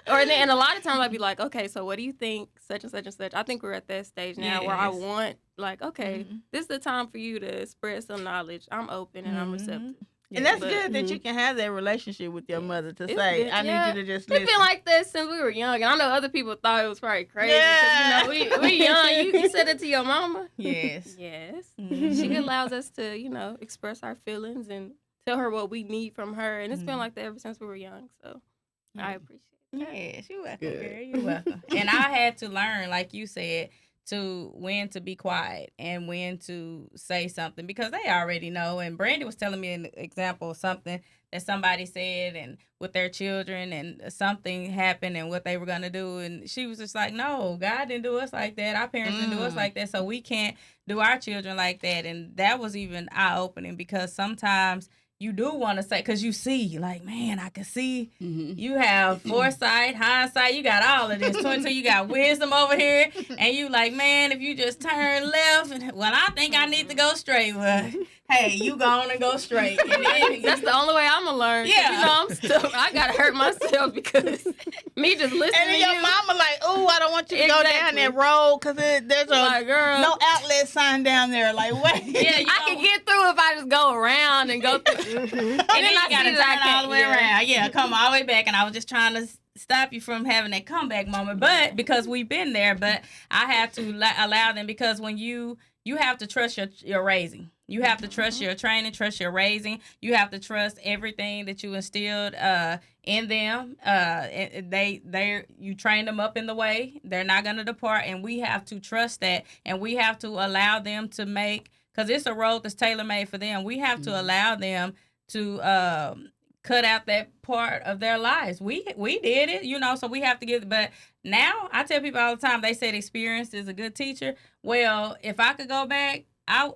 D: And a lot of times I'd be like, okay, so what do you think? Such and such and such. I think we're at that stage now where I want, like, okay, this is the time for you to spread some knowledge. I'm open and I'm receptive.
A: And that's good that you can have that relationship with your mother to say, good. I need you to just listen.
D: It's been like this since we were young. And I know other people thought it was probably crazy. Yeah. Because, we young. You said it to your mama.
B: Yes.
D: Yes. She allows us to, express our feelings and tell her what we need from her. And it's been like that ever since we were young. So I appreciate it.
B: Yes, you're welcome, girl. You're welcome. And I had to learn, like you said, to when to be quiet and when to say something because they already know. And Brandy was telling me an example of something that somebody said and with their children and something happened and what they were going to do. And she was just like, no, God didn't do us like that. Our parents didn't do us like that. So we can't do our children like that. And that was even eye-opening because sometimes you do want to say, because you see, like, man, I can see you have foresight, hindsight, you got all of this. 22, you got wisdom over here, and you like, man, if you just turn left, well, I think I need to go straight. Well, hey, you go on and go straight. And then,
D: that's the only way I'm gonna learn.
B: Yeah.
D: You know, I'm still, I gotta hurt myself because me just listening
A: And then
D: to
A: your
D: you.
A: mama like, ooh, I don't want you to go down that road because there's
D: Like, girl,
A: no outlet sign down there. Like, wait.
B: yeah,
D: I can get through if I just go around and go through.
B: and then you gotta turn all the way around. Yeah, come all the way back. And I was just trying to stop you from having that comeback moment, but because we've been there, but I have to allow them, because when you have to trust your raising. You have to trust your training, trust your raising. You have to trust everything that you instilled in them. You train them up in the way. They're not going to depart, and we have to trust that, and we have to allow them to make, because it's a road that's tailor-made for them. We have to allow them to cut out that part of their lives. We did it, you know, so we have to give. But now I tell people all the time, they said experience is a good teacher. Well, if I could go back, I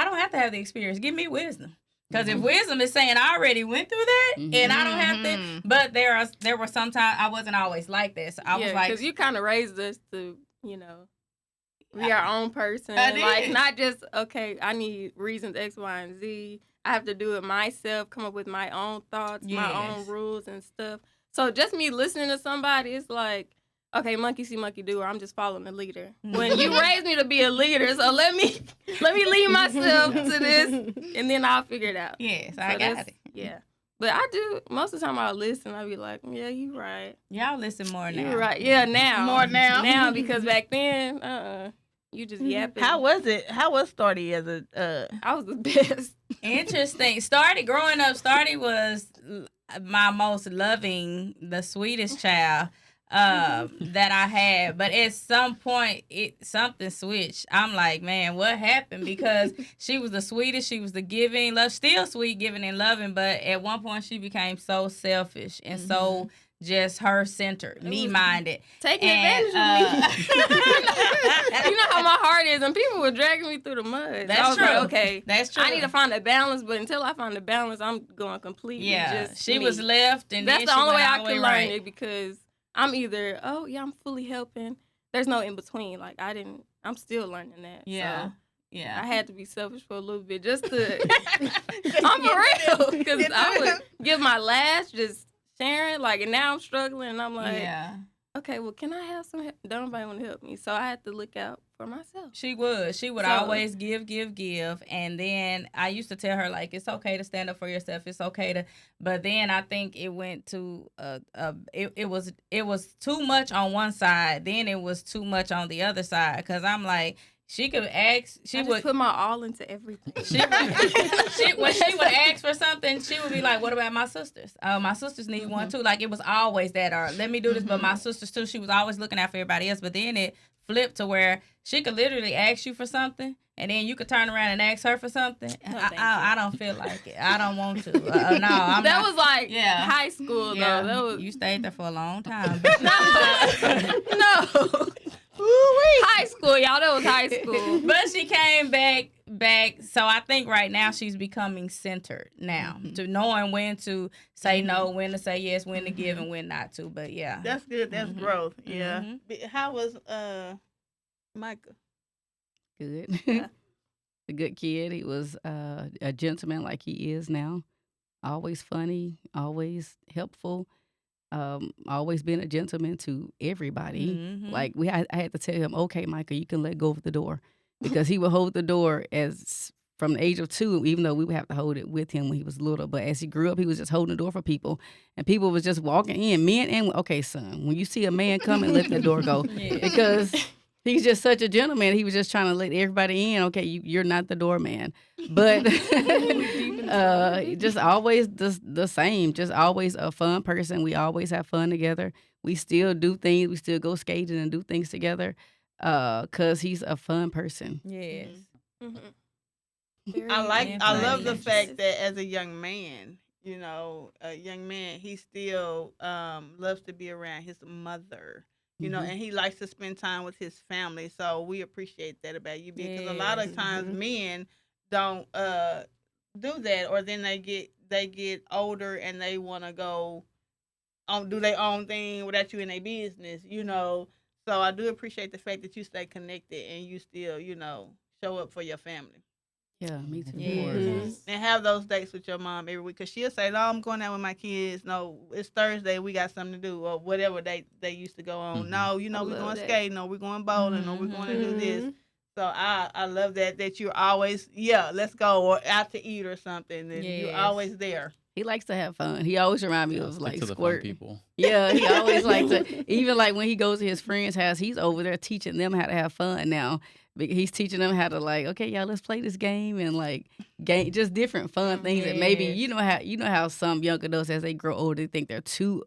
B: don't have to have the experience. Give me wisdom. Because if wisdom is saying I already went through that and I don't have to, but there were some times I wasn't always like this. So I was like,
D: because you kind of raised us to, you know, be our own person. Like, not just, okay, I need reasons X, Y, and Z. I have to do it myself, come up with my own thoughts, my own rules and stuff. So just me listening to somebody, it's like, okay, monkey see, monkey do, or I'm just following the leader. When you raised me to be a leader, so let me lead myself to this, and then I'll figure it out.
B: Yes, I got it.
D: Yeah. But I do, most of the time I'll listen, I'll be like, yeah, you right.
B: Y'all listen more now.
D: You right. Yeah, now.
A: More now.
D: Now, because back then, you just yapping.
A: How was it? How was Starty as a...
D: I was the best.
B: Interesting. Growing up, Starty was my most loving, the sweetest child that I had. But at some point, something switched. I'm like, man, what happened? Because she was the sweetest. She was the giving, love, still sweet, giving, and loving. But at one point, she became so selfish and so just her-centered, me-minded.
D: Taking advantage of me. You know how my heart is, and people were dragging me through the mud.
B: That's true.
D: Like, okay,
B: that's true.
D: I need to find a balance, but until I find a balance, I'm going completely just
B: she
D: me.
B: Was left, and
D: that's
B: then
D: the only way I
B: could
D: learn
B: right.
D: it, because I'm either, I'm fully helping. There's no in between. Like, I'm still learning that.
B: Yeah.
D: So
B: yeah.
D: I had to be selfish for a little bit just to, I'm for real, because I would give my last just sharing, like, and now I'm struggling, and I'm like, okay, well, can I have some help? Don't nobody want to help me, so I had to look out for myself.
B: She would always give, and then I used to tell her, like, it's okay to stand up for yourself, it's okay to, but then I think it went to, it was too much on one side, then it was too much on the other side, because I'm like, she could ask. She would
D: put my all into everything.
B: When she would ask for something, she would be like, "What about my sisters? My sisters need one too." Like, it was always that, or let me do this, but my sisters too. She was always looking out for everybody else. But then it flipped to where she could literally ask you for something, and then you could turn around and ask her for something. I don't feel like it. I don't want to. No, I'm
D: that
B: not.
D: Was like high school though. That was...
B: You stayed there for a long time.
D: No. High school, y'all. That was high school.
B: But she came back. So I think right now she's becoming centered now, to knowing when to say no, when to say yes, when to give, and when not to. But yeah,
A: that's good. That's growth. Yeah. How was Micah?
C: Good. A good kid. He was a gentleman like he is now. Always funny. Always helpful. Always been a gentleman to everybody. Like I had to tell him, okay, Micah, you can let go of the door, because he would hold the door as from the age of 2, even though we would have to hold it with him when he was little. But as he grew up, he was just holding the door for people, and people was just walking in, men and okay, son, when you see a man coming, let the door go, because he's just such a gentleman. He was just trying to let everybody in. Okay, you're not the doorman, but just always the same. Just always a fun person. We always have fun together. We still do things. We still go skating and do things together, 'cause he's a fun person.
B: Yes.
A: I love the fact that as a young man, you know, he still loves to be around his mother. You know, and he likes to spend time with his family. So we appreciate that about you, because a lot of times men don't do that, or then they get they get older and they want to go do their own thing without you in their business, So I do appreciate the fact that you stay connected and you still, show up for your family.
C: Yeah, me too.
B: Yes.
A: And have those dates with your mom every week. Because she'll say, no, I'm going out with my kids. No, it's Thursday. We got something to do. Or whatever they used to go on. No, we're going skating. Or we're going bowling. Or we're going to do this. So I love that you're always, let's go. Or out to eat or something. And you're always there.
C: He likes to have fun. He always reminds me of like
E: to the
C: Squirt.
E: fun people.
C: Yeah, he always likes to. Even like when he goes to his friend's house, he's over there teaching them how to have fun now. He's teaching them how to like, okay, y'all, let's play this game and like just different fun things. That maybe you know how some young adults as they grow older they think they're too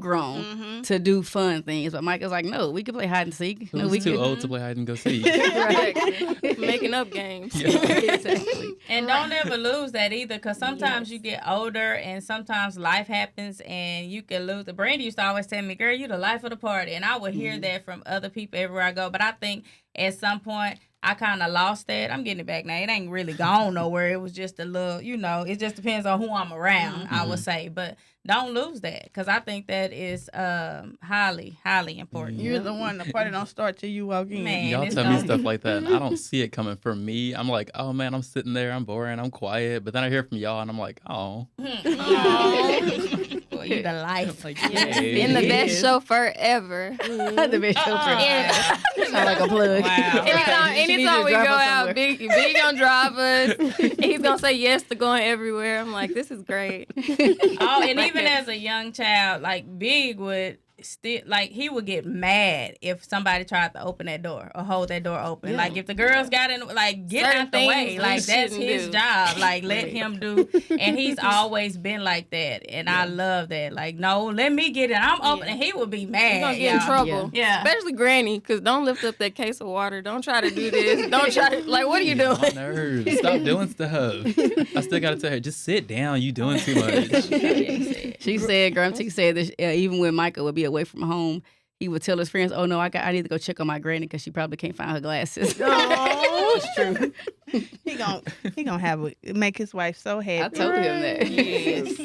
C: grown to do fun things. But Michael's like, no, we can play hide and seek. No, we
E: too old to play hide and go seek.
D: Right. Making up games.
E: Yeah.
C: Exactly.
B: And don't ever lose that either, because sometimes you get older and sometimes life happens and you can lose. Brandy used to always tell me, girl, you the life of the party. And I would hear that from other people everywhere I go. But I think at some point, I kind of lost that. I'm getting it back now. It ain't really gone nowhere. It was just a little, it just depends on who I'm around, I would say. But don't lose that, because I think that is highly, highly important.
A: You're the one. The party don't start till you walk in.
B: Man,
E: Y'all tell me stuff like that, and I don't see it coming from me. I'm like, oh, man, I'm sitting there. I'm boring. I'm quiet. But then I hear from y'all, and I'm like, oh.
B: Boy, you the life.
E: Like,
D: In the best chauffeur ever.
C: The best chauffeur. Sound like a plug.
B: Wow.
D: Anytime we go out, Big gonna drive us. He's gonna say yes to going everywhere. I'm like, this is great.
B: Oh, and even as a young child, like Big would still, like, he would get mad if somebody tried to open that door or hold that door open. Yeah. Like, if the girls got in, like, get
D: certain
B: out the way. Like, that's his job. Like, let him do. And he's always been like that. And I love that. Like, no, let me get it. I'm open. And he would be mad.
D: He's gonna get in trouble.
B: Yeah.
D: Especially Granny, because don't lift up that case of water. Don't try to do this. Don't try to, like, what are you doing?
E: My nerves. Stop doing stuff. I still gotta tell her, just sit down. You doing too much.
C: She said, Grumpy said that even when Michael would be away from home, he would tell his friends, "Oh no, I need to go check on my granny because she probably can't find her glasses."
A: Oh, it's true. He gonna make his wife so happy.
C: I told him that.
A: Yes.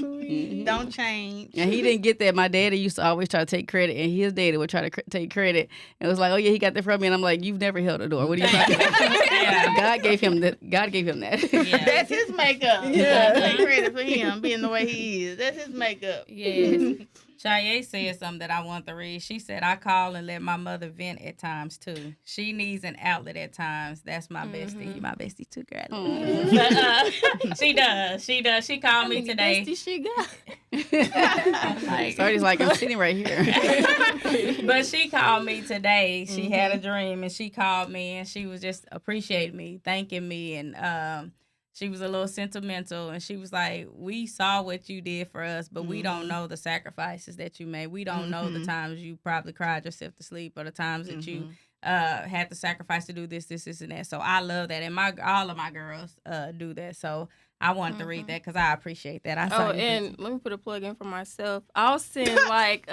A: Don't change.
C: And he didn't get that. My daddy used to always try to take credit, and his daddy would try to take credit. And it was like, "Oh yeah, he got that from me." And I'm like, "You've never held a door. What are you talking about?"
B: Yeah.
C: God gave him that.
B: Yeah.
A: That's his makeup. Yeah, take credit for him being the way he is. That's his makeup.
B: Yes. Shaye said something that I want to read. She said, I call and let my mother vent at times, too. She needs an outlet at times. That's my bestie. You my bestie, too, girl. But, she does. She called me today.
D: Bestie she got.
C: It's like I'm sitting right here.
B: But she called me today. She had a dream, and she called me, and she was just appreciating me, thanking me, and she was a little sentimental, and she was like, we saw what you did for us, but we don't know the sacrifices that you made. We don't know the times you probably cried yourself to sleep, or the times that you had to sacrifice to do this, and that. So I love that, and all of my girls do that. So I wanted to read that because I appreciate that.
D: And let me put a plug in for myself. I'll send like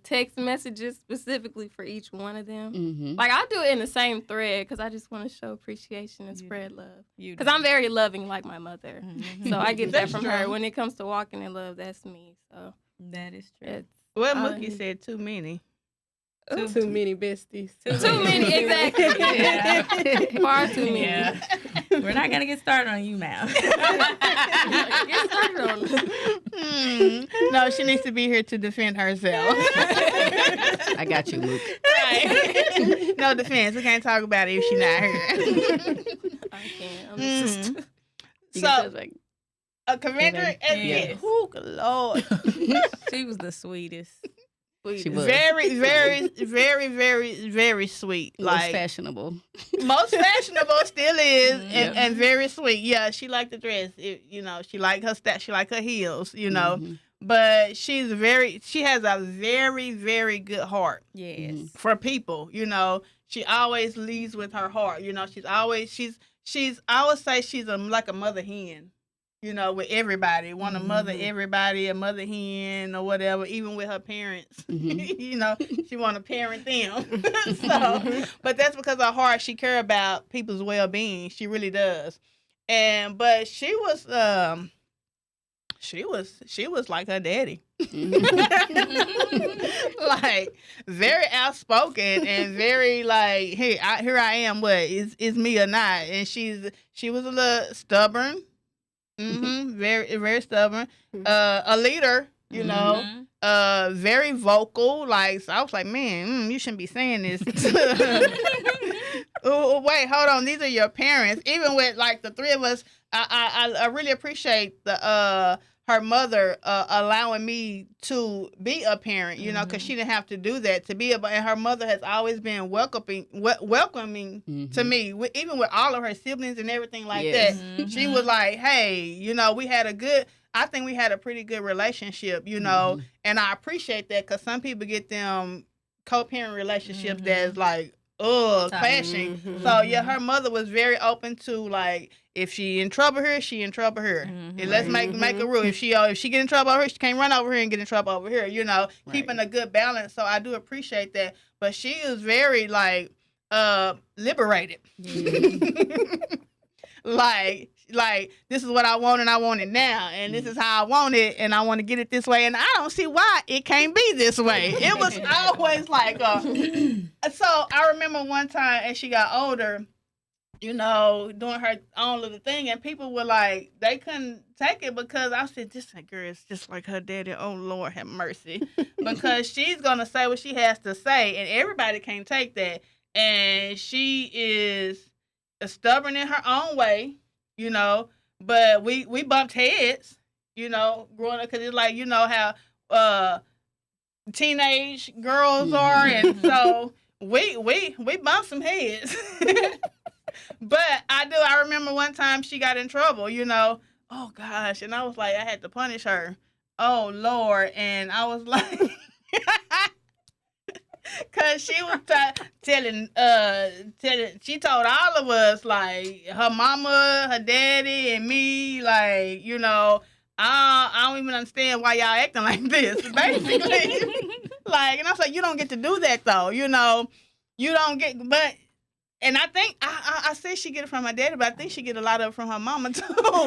D: text messages specifically for each one of them. Like I do it in the same thread because I just want to show appreciation and spread love. Because I'm very loving like my mother. So I get that from her. When it comes to walking in love, that's me. So
B: that is true.
A: What Mookie said, too many.
F: Too many besties.
D: Too many, exactly. Yeah. Far too many.
B: Yeah. We're not going to get started on you now.
D: Get started on
A: No, she needs to be here to defend herself.
C: I got you, Luke.
A: Right. No defense. We can't talk about it if she's not here.
D: I can't. I'm just...
A: So, Commander, oh, Lord.
B: She was the sweetest.
C: She was.
A: Very, very, very, very, very sweet.
C: Most fashionable.
A: Most fashionable still is, and very sweet. Yeah, she liked the dress. She liked her she liked her heels. But she has a very, very good heart.
B: Yes.
A: For people, she always leads with her heart. She's I would say she's like a mother hen. With everybody. Want to mother everybody, a mother hen or whatever, even with her parents. She want to parent them. But that's because her heart, she care about people's well-being. She really does. But she was she was like her daddy. Like very outspoken and very like, hey, here I am, what is me or not? And she was a little stubborn. Very, very stubborn. A leader, you know, very vocal. Like, so I was like, man, you shouldn't be saying this. Oh, wait, hold on. These are your parents. Even with like the three of us, I really appreciate the her mother allowing me to be a parent, you know, because she didn't have to do that to be and her mother has always been welcoming to me, even with all of her siblings and everything like that. She was like, hey, you know, I think we had a pretty good relationship, you know, and I appreciate that because some people get them co-parent relationships that's like, clashing. So yeah, her mother was very open to like, if she in trouble here, she in trouble here. And let's make a rule. If she get in trouble over here, she can't run over here and get in trouble over here. You know, keeping a good balance. So I do appreciate that. But she is very like liberated. like this is what I want and I want it now, and this is how I want it and I want to get it this way, and I don't see why it can't be this way. It was always like so I remember one time as she got older, you know, doing her own little thing, and people were like, they couldn't take it because I said, this girl is just like her daddy. Oh Lord have mercy. Because she's gonna say what she has to say, and everybody can't take that. And she is stubborn in her own way, you know, but we bumped heads, you know, growing up, because it's like, you know how teenage girls are, and so we bumped some heads. But I remember one time she got in trouble, you know, oh gosh, and I was like, I had to punish her. Oh Lord. And I was like, cause she was telling, she told all of us, like, her mama, her daddy, and me, like, you know, I don't even understand why y'all acting like this, basically. Like, and I was like, you don't get to do that though, you know, you don't get, but, and I think, I said she get it from her daddy, but I think she get a lot of it from her mama too.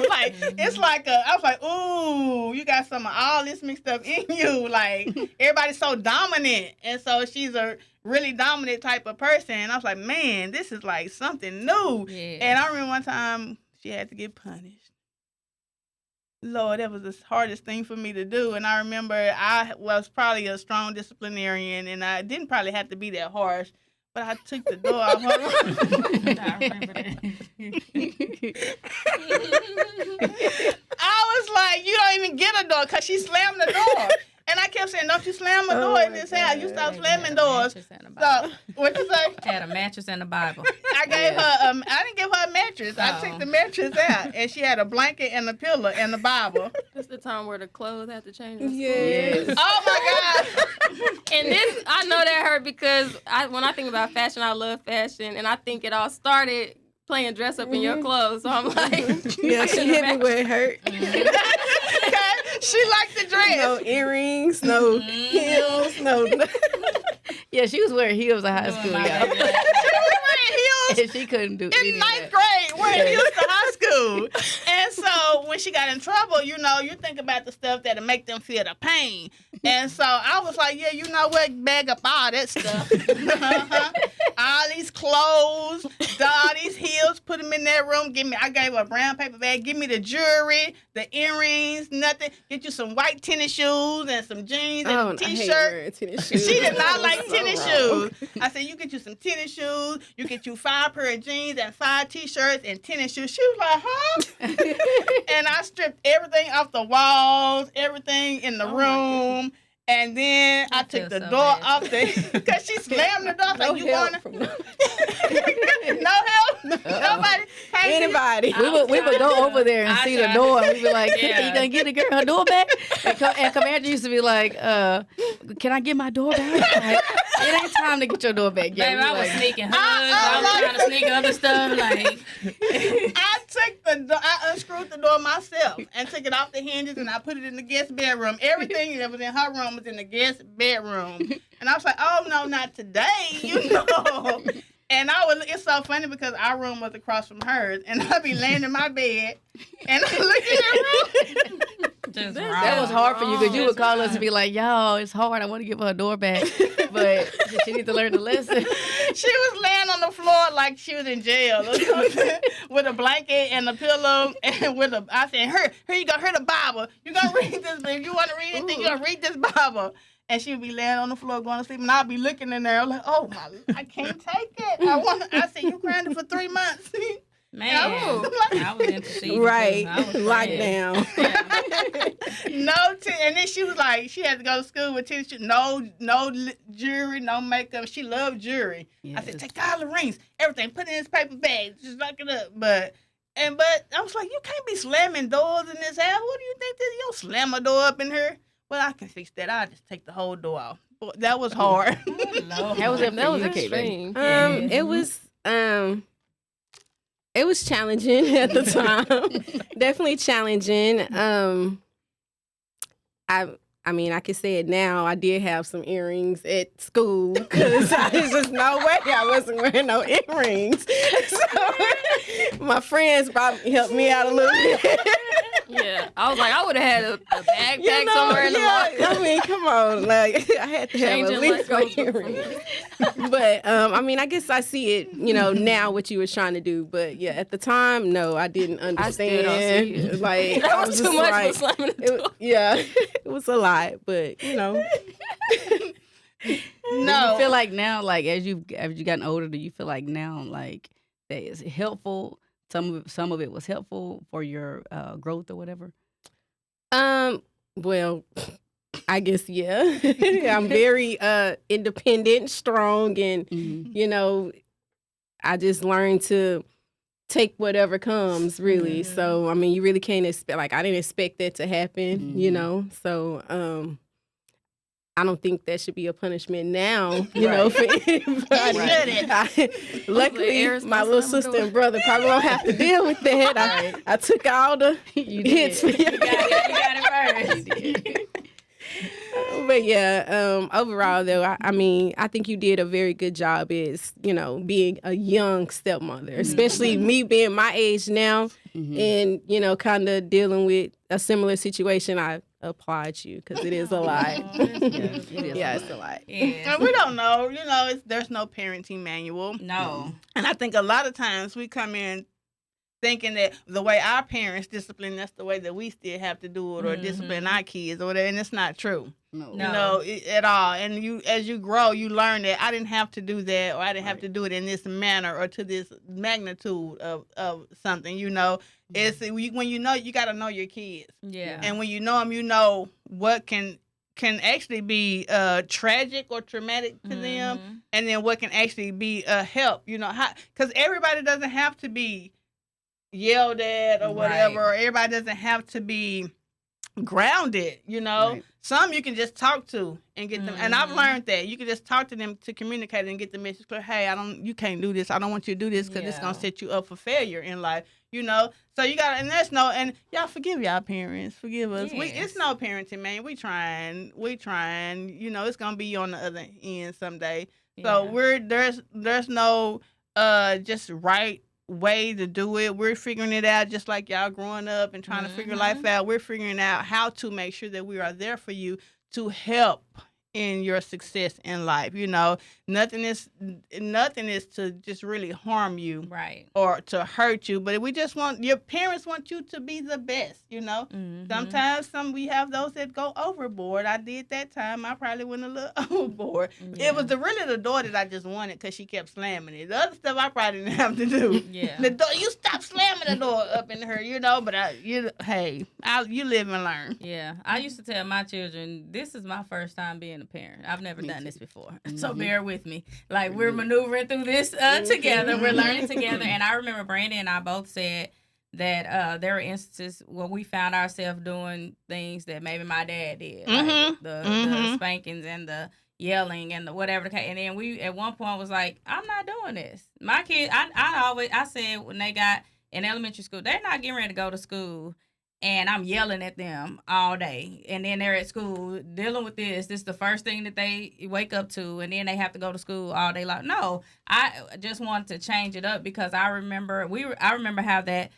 A: Like, it's like I was like, ooh, you got some of all this mixed up in you. Like, everybody's so dominant. And so she's a really dominant type of person. And I was like, man, this is like something new. Yeah. And I remember one time she had to get punished. Lord, that was the hardest thing for me to do. And I remember I was probably a strong disciplinarian, and I didn't probably have to be that harsh. But I took the door off her. I remember that. I was like, you don't even get a door, because she slammed the door. And I kept saying, don't you slam the door in this house. You stop slamming doors. So, what you say?
B: Had a mattress and a Bible.
A: I gave her, I didn't give her a mattress. I took the mattress out, and she had a blanket and a pillow and the Bible.
D: That's the time where the clothes have to change.
F: Yes.
A: Oh my God.
D: And this, I know that hurt because when I think about fashion, I love fashion, and I think it all started playing dress up in your clothes. So I'm like,
F: yeah, she hit me where it hurt.
A: She liked the dress.
F: No earrings, no heels, no.
C: Yeah, she was wearing heels in high school.
A: She was wearing heels.
C: And she couldn't do it.
A: In 9th grade, wearing heels to high school. And so when she got in trouble, you know, you think about the stuff that'll make them feel the pain. And so I was like, yeah, you know what? Bag up all that stuff. All these clothes, all these heels, put them in that room. I gave her a brown paper bag. Give me the jewelry, the earrings, nothing. Get you some white tennis shoes and some jeans and a t-shirt. She did not like tennis shoes. I said, you get you some tennis shoes. You get you 5 pair of jeans and 5 t-shirts and tennis shoes. She was like, huh? And I stripped everything off the walls, everything in the room. And then I took the door off because she slammed the door.
F: No
A: like,
F: help.
A: No help? Nobody?
F: Anybody?
C: We would go over there and see the door. And we'd be like, you gonna get the girl her door back? And Commander used to be like, can I get my door back? Like, it ain't time to get your door back yet.
B: Baby, I was sneaking hugs. I was trying to sneak other stuff. Like,
A: I took the door, I unscrewed the door myself and took it off the hinges, and I put it in the guest bedroom. Everything that was in her room was in the guest bedroom. And I was like, oh no, not today, you know. And it's so funny because our room was across from hers, and I'd be laying in my bed and I look in her room.
B: just
C: That was hard for you because you would call us and be like, "Y'all, it's hard. I want to give her a door back, but she needs to learn the lesson."
A: She was laying on the floor like she was in jail or something, with a blanket and a pillow, and I said, here you go, here the Bible. You gonna read this? If you want to read anything, you gonna read this Bible. And she would be laying on the floor going to sleep, and I'd be looking in there like, oh my, I can't take it. I said, you crying for 3 months.
B: Man, I was into season
F: right,
B: lockdown.
A: And then she was like, she had to go to school with tennis shoes, no jewelry, no makeup. She loved jewelry. Yes. I said, take all the rings, everything, put it in this paper bag, just lock it up. But I was like, you can't be slamming doors in this house. What do you think? You don't slam a door up in here. Well, I can fix that. I'll just take the whole door off. That was hard.
C: That was extreme.
F: It was challenging at the time. Definitely challenging. I mean, I can say it now. I did have some earrings at school because there's just no way I wasn't wearing no earrings. So my friends probably helped me out a little bit.
D: Yeah, I was like, I would have had a backpack somewhere in the locker.
F: I mean, come on, like I had to have at least one earring. But I mean, I guess I see it, now what you were trying to do. But yeah, at the time, no, I didn't understand.
D: I still don't see it.
F: Like
D: that was too much for slamming the door.
F: It was a lot, but
C: No. Do you feel like now, like as you've gotten older, do you feel like now, like that is helpful? Some of it was helpful for your growth or whatever.
F: Well, I guess yeah. I'm very independent, strong, and I just learned to take whatever comes, really. Mm-hmm. So I mean, you really can't expect. Like I didn't expect that to happen, So I don't think that should be a punishment now, for anybody. Luckily, my little sister and brother probably won't have to deal with that. I took all the hits. You got it first. But yeah, overall though, I mean, I think you did a very good job as, being a young stepmother, especially me being my age now and, kind of dealing with a similar situation. I applaud you because it is a lot. It's a lot.
A: Yeah. And we don't know, there's no parenting manual.
B: No.
A: And I think a lot of times we come in thinking that the way our parents discipline, that's the way that we still have to do it or discipline our kids or whatever, and it's not true. No. At all. And as you grow, you learn that I didn't have to do that, or I didn't have to do it in this manner or to this magnitude of something. It's when you got to know your kids.
B: Yeah.
A: And when you know them, you know what can actually be tragic or traumatic to them, and then what can actually be help. Because everybody doesn't have to be yelled at or whatever, or everybody doesn't have to be grounded. Right. Some you can just talk to and get them, and I've learned that you can just talk to them to communicate and get the message clear. Hey, you can't do this. I don't want you to do this because it's gonna set you up for failure in life. So you got, and y'all forgive y'all parents, forgive us. Yes. It's no parenting, man. We trying. It's gonna be on the other end someday. Yeah. So there's no just right way to do it. We're figuring it out just like y'all growing up and trying to figure life out. We're figuring out how to make sure that we are there for you to help in your success in life. Nothing is to just really harm you,
B: right,
A: or to hurt you, but we just want your parents want you to be the best. Sometimes we have those that go overboard. I did that time. I probably went a little overboard. It was really the door that I just wanted because she kept slamming it. The other stuff I probably didn't have to do. The door, you stop slamming the door up in her, but you live and learn.
B: Yeah, I used to tell my children, this is my first time being a parent. I've never done this before, so bear with me. Like we're maneuvering through this together. We're learning together. And I remember Brandon and I both said that there were instances where we found ourselves doing things that maybe my dad did, like the spankings and the yelling and the whatever the case. And then we at one point was like, I'm not doing this. My kids, I said when they got in elementary school, they're not getting ready to go to school and I'm yelling at them all day. And then they're at school dealing with this. This is the first thing that they wake up to, and then they have to go to school all day long. No, I just wanted to change it up because I remember how that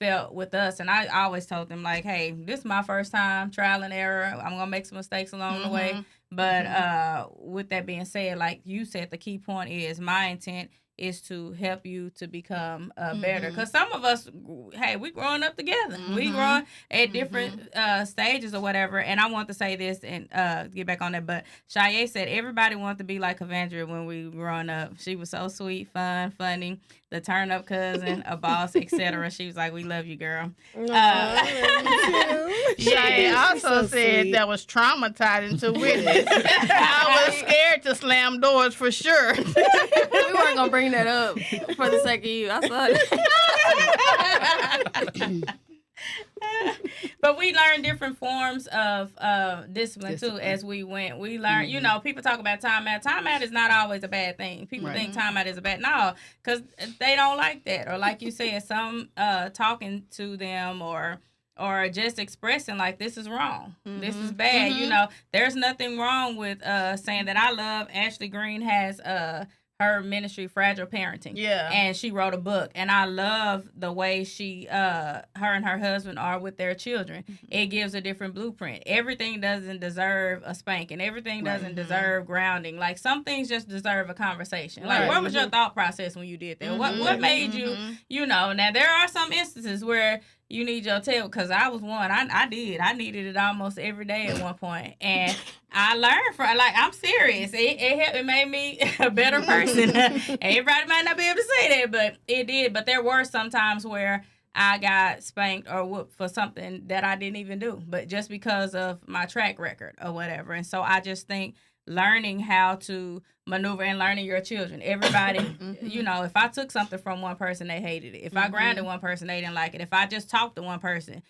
B: felt with us, and I always told them like, hey, this is my first time, trial and error. I'm gonna make some mistakes along the way, but with that being said, like you said, the key point is my intent is to help you to become better. Because some of us, hey, we growing up together. We growing at different stages or whatever. And I want to say this and get back on that. But Shaye said everybody wanted to be like Evandria when we were growing up. She was so sweet, fun, funny, the turn-up cousin, a boss, etc. She was like, we love you, girl.
A: Shaye also said that was traumatizing to witness. I was scared to slam doors for sure.
D: We weren't going to bring that up for the sake of you. I saw it.
B: But we learned different forms of discipline too as we went. We learned, you know, people talk about time out. Time out is not always a bad thing. People think time out is a bad, no, because they don't like that. Or like you said, some talking to them or just expressing like this is wrong. This is bad. You know, there's nothing wrong with saying that. I love Ashley Green has her ministry, Fragile Parenting. Yeah. And she wrote a book. And I love the way she, her and her husband are with their children. It gives a different blueprint. Everything doesn't deserve a spanking. Everything doesn't deserve grounding. Like, some things just deserve a conversation. Like, what was your thought process when you did that? What made you, you know? Now, there are some instances where you need your tail, because I was one. I needed it almost every day at one point. And I learned from, like, I'm serious. It made me a better person. Everybody might not be able to say that, but it did. But there were some times where I got spanked or whooped for something that I didn't even do, but just because of my track record or whatever. And so I just think learning how to maneuver and learning your children. Everybody, you know, if I took something from one person, they hated it. If I grounded one person, they didn't like it. If I just talked to one person,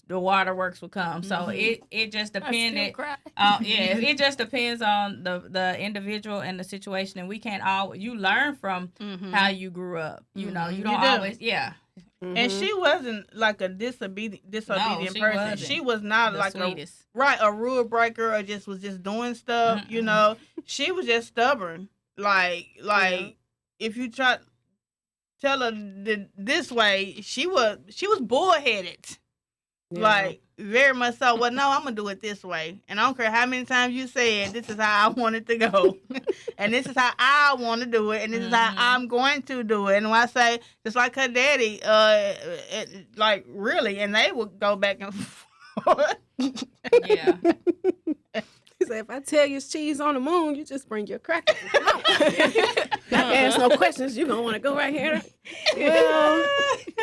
B: the waterworks would come. So it just depended. It just depends on the individual and the situation. And we can't always, you learn from how you grew up. You know, you don't always,
A: And she wasn't like a disobedient person. Wasn't. She was not the like sweetest. A rule breaker or just was just doing stuff. You know, she was just stubborn. Like if you try to tell her this way, she was bullheaded. Yeah. Like, very much so. Well, no, I'm gonna do it this way, and I don't care how many times you said this is how I want it to go, and this is how I want to do it, and this is how I'm going to do it. And when I say just like her daddy, like really, and they would go back and forth.
F: Yeah. He said, if I tell you it's cheese on the moon, you just bring your crackers. Not ask no questions. You're going to want to go right here. Well,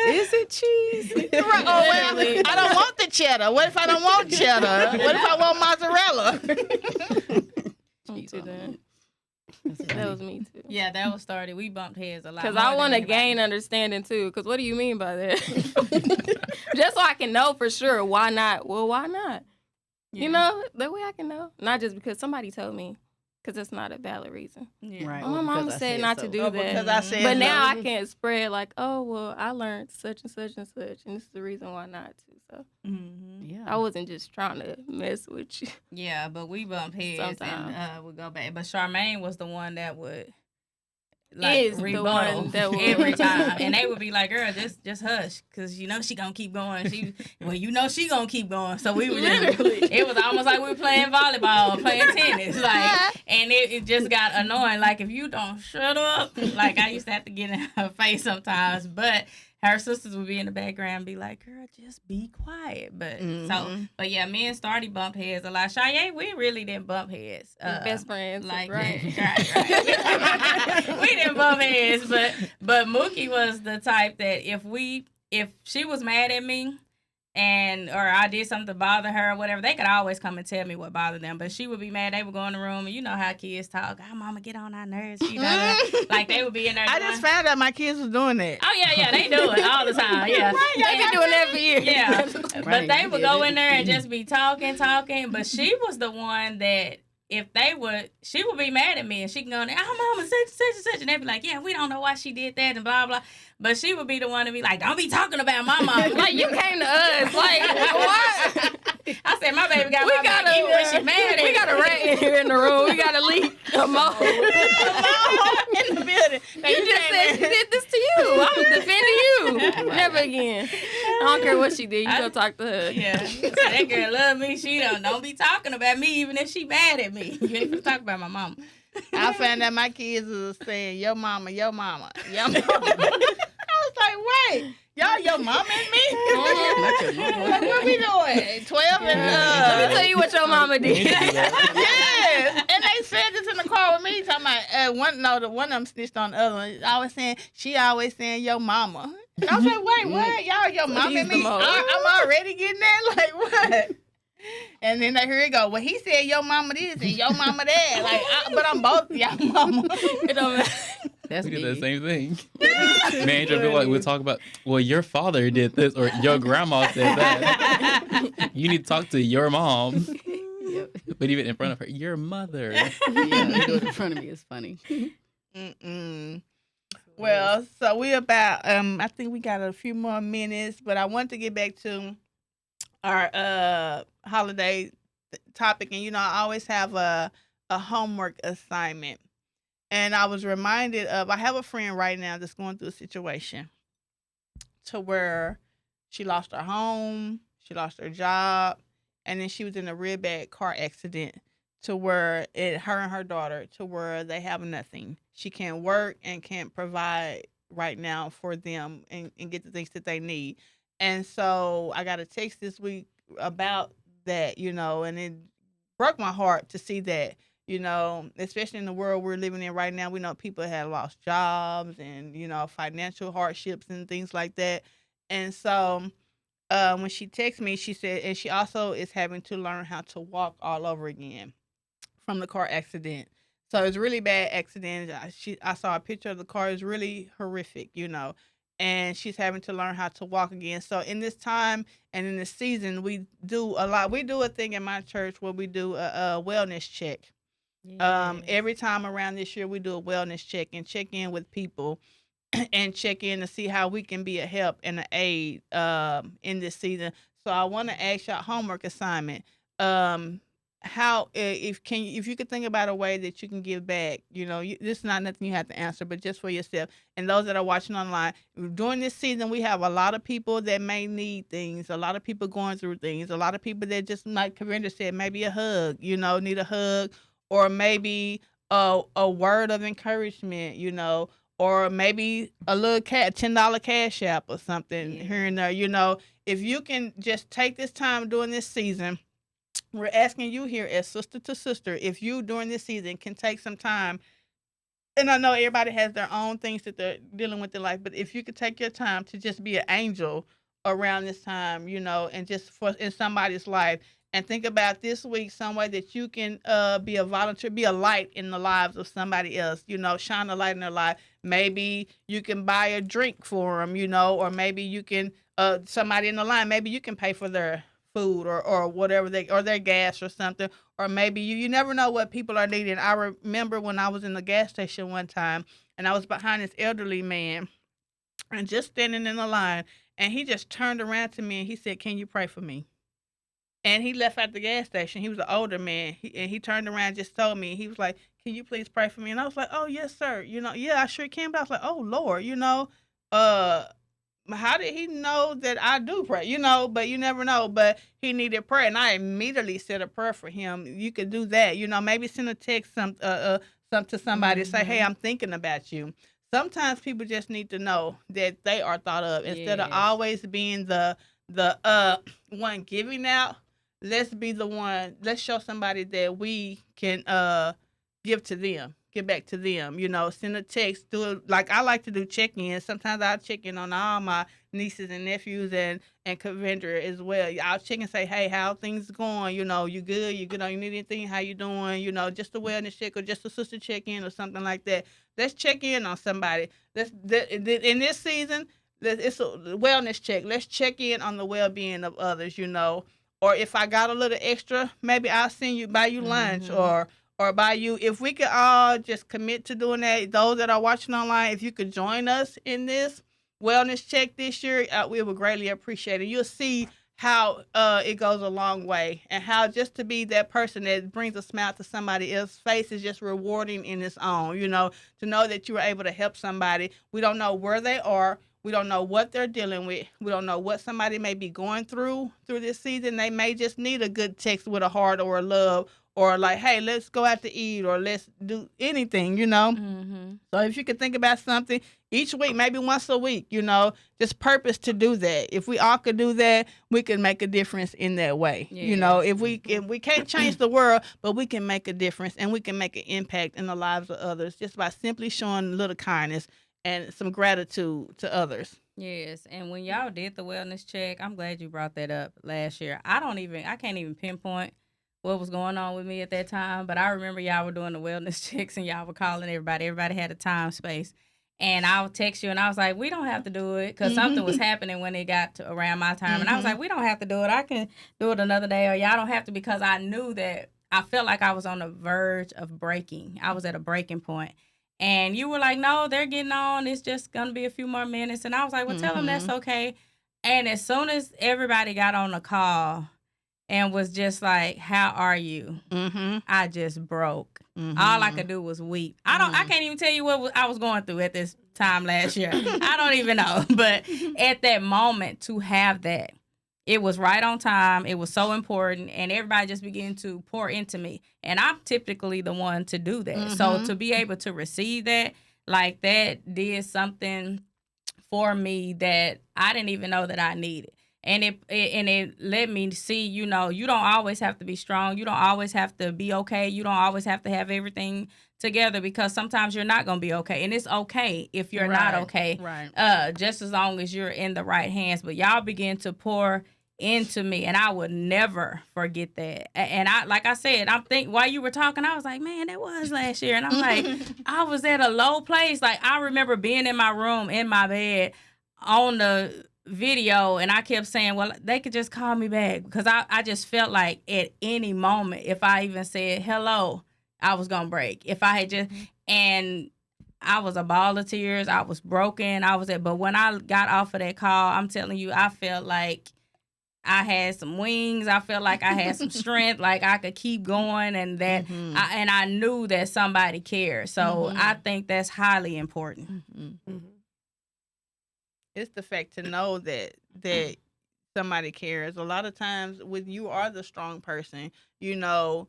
F: is it cheese?
A: Well, I don't want the cheddar. What if I don't want cheddar? What if I want mozzarella?
D: That was me too.
B: Yeah, that was started. We bumped heads a lot.
D: Because I want to gain understanding too. Because what do you mean by that? Just so I can know for sure. Why not? Well, why not? Yeah. You know, that way I can know. Not just because somebody told me, because it's not a valid reason.
C: Yeah. Right.
D: My mama said not to do that.
A: Because I said
D: but now I can't spread like, oh, well, I learned such and such and such, and this is the reason why not to. So yeah, I wasn't just trying to mess with you.
B: Yeah, but we bump heads and we go back. But Charmaine was the one that would like rebuttal every time, and they would be like, "Girl, just hush, cause you know she gonna keep going." She gonna keep going. So we were it was almost like we were playing volleyball, playing tennis, like, and it just got annoying. Like, if you don't shut up, like I used to have to get in her face sometimes, but her sisters would be in the background and be like, girl, just be quiet. But but yeah, me and Starty bumped heads a lot. Shaye, we really didn't bump heads.
D: Best friends.
B: Like, right. We didn't bump heads, but Mookie was the type that if she was mad at me, or I did something to bother her or whatever, they could always come and tell me what bothered them. But she would be mad. They would go in the room, and you know how kids talk. Oh, mama, get on our nerves. Like, they would be in there.
A: I just found out my kids was doing that.
B: Oh, yeah, they do it all the time. Yeah.
D: Right, they've been doing that for years.
B: Yeah. But they would go in there and just be talking. But she was the one that, she would be mad at me, and she can go in there, oh, mama, such and such, and they'd be like, yeah, we don't know why she did that, and blah, blah. But she would be the one to be like, don't be talking about my mama.
D: Like, you came to us. Like, what?
B: I said, my baby got my back, even when she mad at me.
D: We got a rat in here in the room. We got a leak. A mole.
A: In the building.
D: You just said she did this to you. I'm defending you. Never never again. I don't care what she did. You go talk to her.
B: Yeah. So that girl love me. She don't be talking about me even if she mad at me. You ain't gonna talk about my mama.
A: I found out my kids was saying, yo mama, yo mama, yo mama. I was like, wait, y'all your mama and me? Like, what we doing? 12 and
D: Let me tell you what your mama did.
A: Yeah. And they said this in the car with me, talking about one of them snitched on the other one. Always saying, she always saying yo mama. And I was like, wait, what? Y'all your mama and me? I'm already getting that? Like, what? And then here it go. Well, he said your mama this and your mama that. Like, but I'm both y'all mama.
D: It don't matter.
E: That's we did the same thing. Man, we'll talk about, well, your father did this or your grandma said that. You need to talk to your mom. Yep. But even in front of her, your mother.
C: Yeah, you do it in front of me. It's funny.
A: Well, so we about, I think we got a few more minutes, but I want to get back to our holiday topic. And, I always have a homework assignment. And I was reminded of, I have a friend right now that's going through a situation to where she lost her home, she lost her job, and then she was in a real bad car accident to where her and her daughter, to where they have nothing. She can't work and can't provide right now for them and get the things that they need. And so I got a text this week about that, and it broke my heart to see that. Especially in the world we're living in right now, we know people have lost jobs and, financial hardships and things like that. And so when she texted me, she said, and she also is having to learn how to walk all over again from the car accident. So it's really bad accident. I saw a picture of the car. It's really horrific, and she's having to learn how to walk again. So in this time and in this season, we do a lot. We do a thing in my church where we do a wellness check. Yes. Every time around this year, we do a wellness check and check in with people and check in to see how we can be a help and an aid in this season. So I want to ask y'all homework assignment. How if you could think about a way that you can give back, this is not nothing you have to answer, but just for yourself and those that are watching online. During this season, we have a lot of people that may need things, a lot of people going through things, a lot of people that just, like Corinda said, maybe a hug, need a hug. Or maybe a word of encouragement, or maybe a little $10 cash app or something here and there. If you can just take this time during this season, we're asking you here as sister to sister, if you during this season can take some time, and I know everybody has their own things that they're dealing with in life, but if you could take your time to just be an angel around this time, and just in somebody's life. And think about this week, some way that you can be a volunteer, be a light in the lives of somebody else, shine a light in their life. Maybe you can buy a drink for them, or maybe you can, somebody in the line, maybe you can pay for their food or whatever or their gas or something. Or maybe you never know what people are needing. I remember when I was in the gas station one time and I was behind this elderly man and just standing in the line, and he just turned around to me and he said, "Can you pray for me?" And he left at the gas station. He was an older man. He turned around and just told me. He was like, "Can you please pray for me?" And I was like, "Oh, yes, sir." Yeah, I sure can. But I was like, "Oh, Lord, how did he know that I do pray?" But you never know. But he needed prayer. And I immediately said a prayer for him. You could do that. Maybe send a text some to somebody, say, "Hey, I'm thinking about you." Sometimes people just need to know that they are thought of instead of always being the one giving out. Let's be the one. Let's show somebody that we can give to them, give back to them. Send a text. Do it like I like to do check-ins. Sometimes I'll check in on all my nieces and nephews and Cavendra as well. I'll check and say, "Hey, how things going? You good? You good? You need anything? How you doing? Just a wellness check or just a sister check-in or something like that. Let's check in on somebody. In this season, it's a wellness check. Let's check in on the well-being of others. Or if I got a little extra, maybe I'll buy you lunch or buy you. If we could all just commit to doing that, those that are watching online, if you could join us in this wellness check this year, we would greatly appreciate it. You'll see how it goes a long way and how just to be that person that brings a smile to somebody else's face is just rewarding in its own, to know that you were able to help somebody. We don't know where they are. We don't know what they're dealing with. We don't know what somebody may be going through this season. They may just need a good text with a heart or a love, or like, hey, let's go out to eat, or let's do anything, you know?
B: Mm-hmm.
A: So if you could think about something each week, maybe once a week, you know, just purpose to do that. If we all could do that, we can make a difference in that way.
B: Yes.
A: You know, if we can't change the world, but we can make a difference, and we can make an impact in the lives of others just by simply showing a little kindness and some gratitude to others.
B: Yes, and when y'all did the wellness check, I'm glad you brought that up last year. I can't even pinpoint what was going on with me at that time, but I remember y'all were doing the wellness checks and y'all were calling everybody. Everybody had a time space, and I would text you and I was like, we don't have to do it, because something was happening when it got to around my time, and I was like, we don't have to do it. I can do it another day, or y'all don't have to, because I knew that I felt like I was on the verge of breaking. I was at a breaking point. And you were like, no, they're getting on. It's just going to be a few more minutes. And I was like, well, tell them that's okay. And as soon as everybody got on the call and was just like, how are you? I just broke. All I could do was weep. I can't even tell you what I was going through at this time last year. I don't even know. But at that moment, to have that, it was right on time. It was so important. And everybody just began to pour into me. And I'm typically the one to do that. So to be able to receive that, like, that did something for me that I didn't even know that I needed. And it let me see, you know, you don't always have to be strong. You don't always have to be okay. You don't always have to have everything together, because sometimes you're not going to be okay. And it's okay if you're not okay.
A: Right.
B: Just as long as you're in the right hands. But y'all begin to pour into me, and I would never forget that. And I, like I said, I'm thinking while you were talking, I was like, man, that was last year. And I'm like, I was at a low place. Like, I remember being in my room, in my bed, on the video, and I kept saying, well, they could just call me back, because I just felt like at any moment, if I even said hello, I was gonna break. If I had just, and I was a ball of tears, I was broken, but when I got off of that call, I'm telling you, I felt like I had some wings. I felt like I had some strength, like I could keep going, and that, I knew that somebody cared. So I think that's highly important.
A: It's the fact to know that somebody cares. A lot of times when you are the strong person, you know,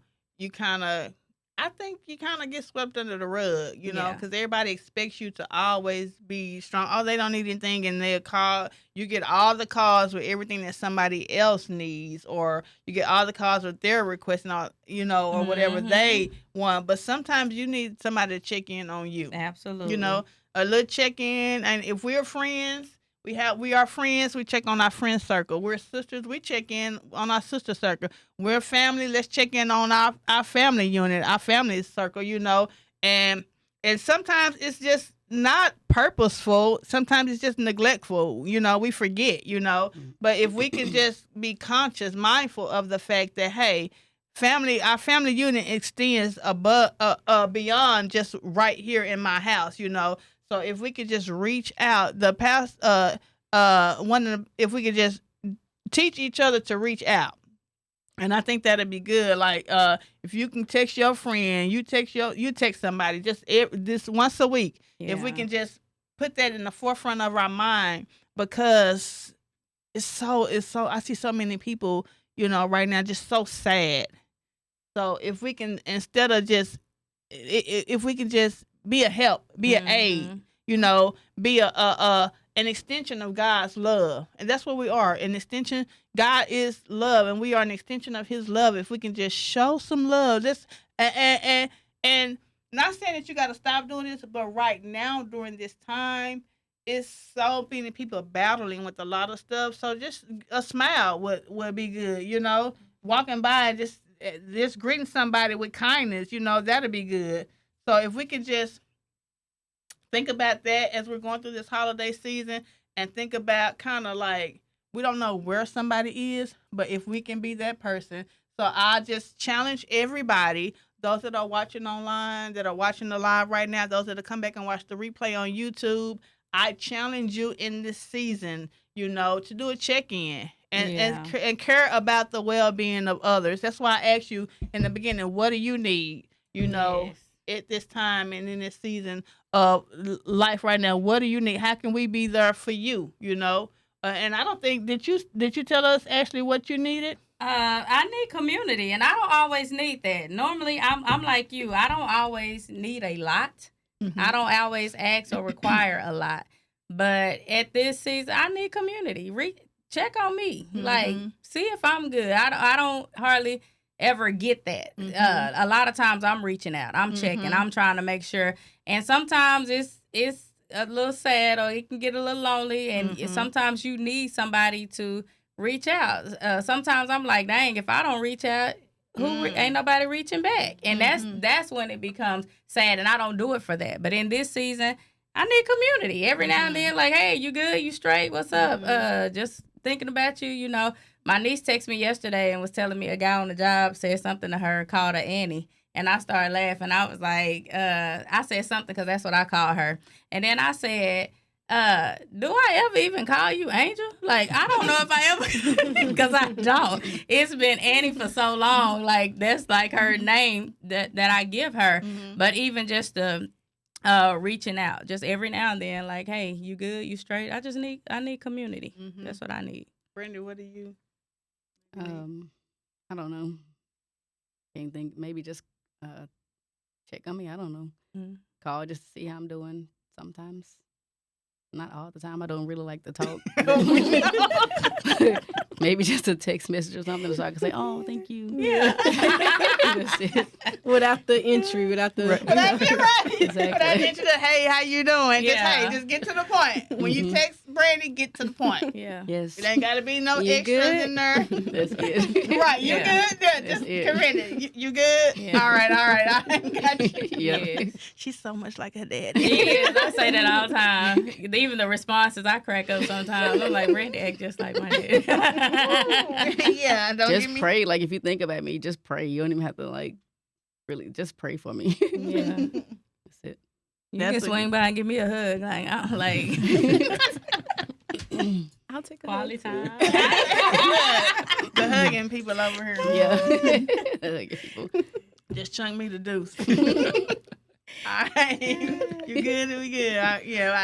A: I think you kind of get swept under the rug, you know, because everybody expects you to always be strong. Oh, they don't need anything, and they'll call. You get all the calls with everything that somebody else needs, or you get all the calls with their requesting, you know, or whatever they want. But sometimes you need somebody to check in on you.
B: Absolutely.
A: You know, a little check in, and if we're friends, we are friends. We check on our friend circle. We're sisters. We check in on our sister circle. We're family. Let's check in on our family unit, our family circle. You know, and sometimes it's just not purposeful. Sometimes it's just neglectful. You know, we forget. You know, but if we can just be conscious, mindful of the fact that, hey, our family unit extends above, beyond just right here in my house. You know. So if we could just reach out, if we could just teach each other to reach out, and I think that'd be good. Like, if you can text your friend, you text somebody just this once a week. Yeah. If we can just put that in the forefront of our mind, because it's so. I see so many people, you know, right now just so sad. So if we can, instead of just, if we can just be a help, be an aid, you know, be an extension of God's love. And that's what we are, an extension. God is love, and we are an extension of his love. If we can just show some love, and not saying that you got to stop doing this, but right now during this time, it's so many people battling with a lot of stuff. So just a smile would be good, you know, walking by and just greeting somebody with kindness, you know, that'd be good. So if we could just think about that as we're going through this holiday season, and think about kind of like, we don't know where somebody is, but if we can be that person. So I just challenge everybody, those that are watching online, that are watching the live right now, those that will come back and watch the replay on YouTube, I challenge you in this season, you know, to do a check-in and care about the well-being of others. That's why I asked you in the beginning, what do you need? You know, at this time and in this season of life right now? What do you need? How can we be there for you? And I don't think did you tell us actually what you needed?
B: I need community, and I don't always need that. Normally, I'm like you. I don't always need a lot. Mm-hmm. I don't always ask or require a lot. But at this season, I need community. Check on me. Mm-hmm. Like, see if I'm good. I don't hardly ever get that. Mm-hmm. A lot of times I'm reaching out. I'm checking. I'm trying to make sure. And sometimes it's a little sad, or it can get a little lonely. And sometimes you need somebody to reach out. Sometimes I'm like, dang, if I don't reach out, ain't nobody reaching back. And that's when it becomes sad. And I don't do it for that. But in this season, I need community. Every now and then, like, hey, you good? You straight? What's up? Just thinking about you, My niece texted me yesterday and was telling me a guy on the job said something to her, called her Annie. And I started laughing. I was like, I said something because that's what I call her. And then I said, do I ever even call you Angel? Like, I don't know if I ever, because I don't. It's been Annie for so long. Like, that's like her name that I give her. Mm-hmm. But even just the reaching out, just every now and then, like, hey, you good? You straight? I need community. Mm-hmm. That's what I need.
A: Brenda, what do you?
C: I don't know. Can't think. Maybe just check on me. I don't know. Mm-hmm. Call just to see how I'm doing. Sometimes. Not all the time. I don't really like to talk. Maybe just a text message or something so I can say, oh, thank you.
F: Yeah. That's it. Without the entry, without the...
A: Right. Right. Exactly. Without the entry, hey, how you doing? Yeah. Just get to the point. When you text Brandy, get to the point.
C: Yeah. Yes.
A: It ain't got to be no extras in there.
C: That's good.
A: Right. You good? Yeah. Just Corinne, you good? Yeah. All right. I got you.
C: Yeah.
A: She's so much like her daddy.
B: She is. I say that all the time. Even the responses, I crack up sometimes. I'm like, Brandy act just like my dad.
A: Yeah,
C: just pray. Like, if you think about me, just pray. You don't even have to, like, really just pray for me.
B: Yeah, that's it. You can swing by and give me a hug. Like, I'm like,
F: I'll take a
B: quality time.
A: The hugging people over here.
C: Yeah, hugging people.
A: Just chunk me the deuce. All right, you good? We good? Yeah,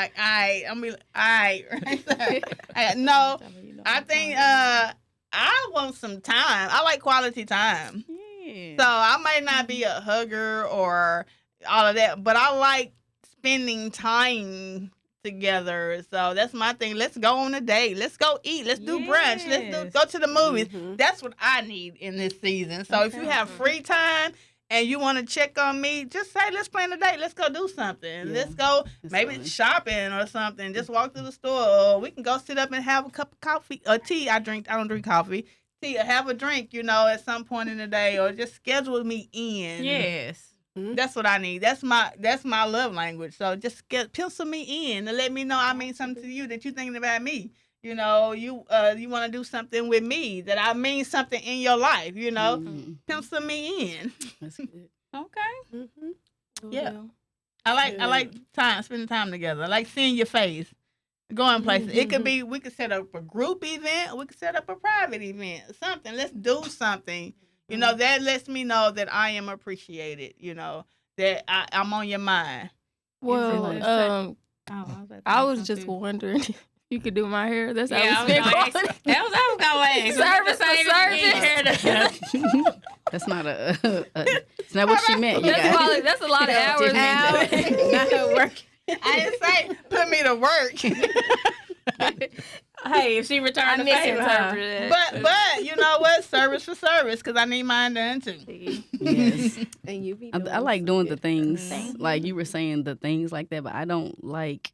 A: no, I think I want some time. I like quality time. Yeah. So I might not be a hugger or all of that, but I like spending time together. So that's my thing. Let's go on a date. Let's go eat. Let's do brunch. Let's go to the movies. Mm-hmm. That's what I need in this season. So if you have free time and you want to check on me, just say, let's plan a date. Let's go do something. Yeah. Let's go maybe shopping or something. Just walk through the store. Or we can go sit up and have a cup of coffee or tea. I don't drink coffee. Tea or have a drink, at some point in the day. Or just schedule me in.
B: Yes.
A: Mm-hmm. That's what I need. That's my love language. So just pencil me in and let me know I mean something to you, that you're thinking about me. You want to do something with me, that I mean something in your life, pencil me in.
C: That's good.
B: Okay.
A: Mm-hmm. Yeah. I like spending time together. I like seeing your face, going places. Mm-hmm. It could be, we could set up a group event, we could set up a private event, something. Let's do something. That lets me know that I am appreciated, that I'm on your mind.
D: Well, I was just wondering. You could do my hair. That's how I was
B: going to ask.
D: Service.
C: That's not it's not what she meant.
D: That's a lot of hours.
A: Not her work. I didn't say put me to work.
B: Hey, if she returned the favor,
A: but you know what? Service for service, because I need mine done too.
C: Yes,
F: and you be.
C: I like doing the things like you were saying, the things like that, but I don't like.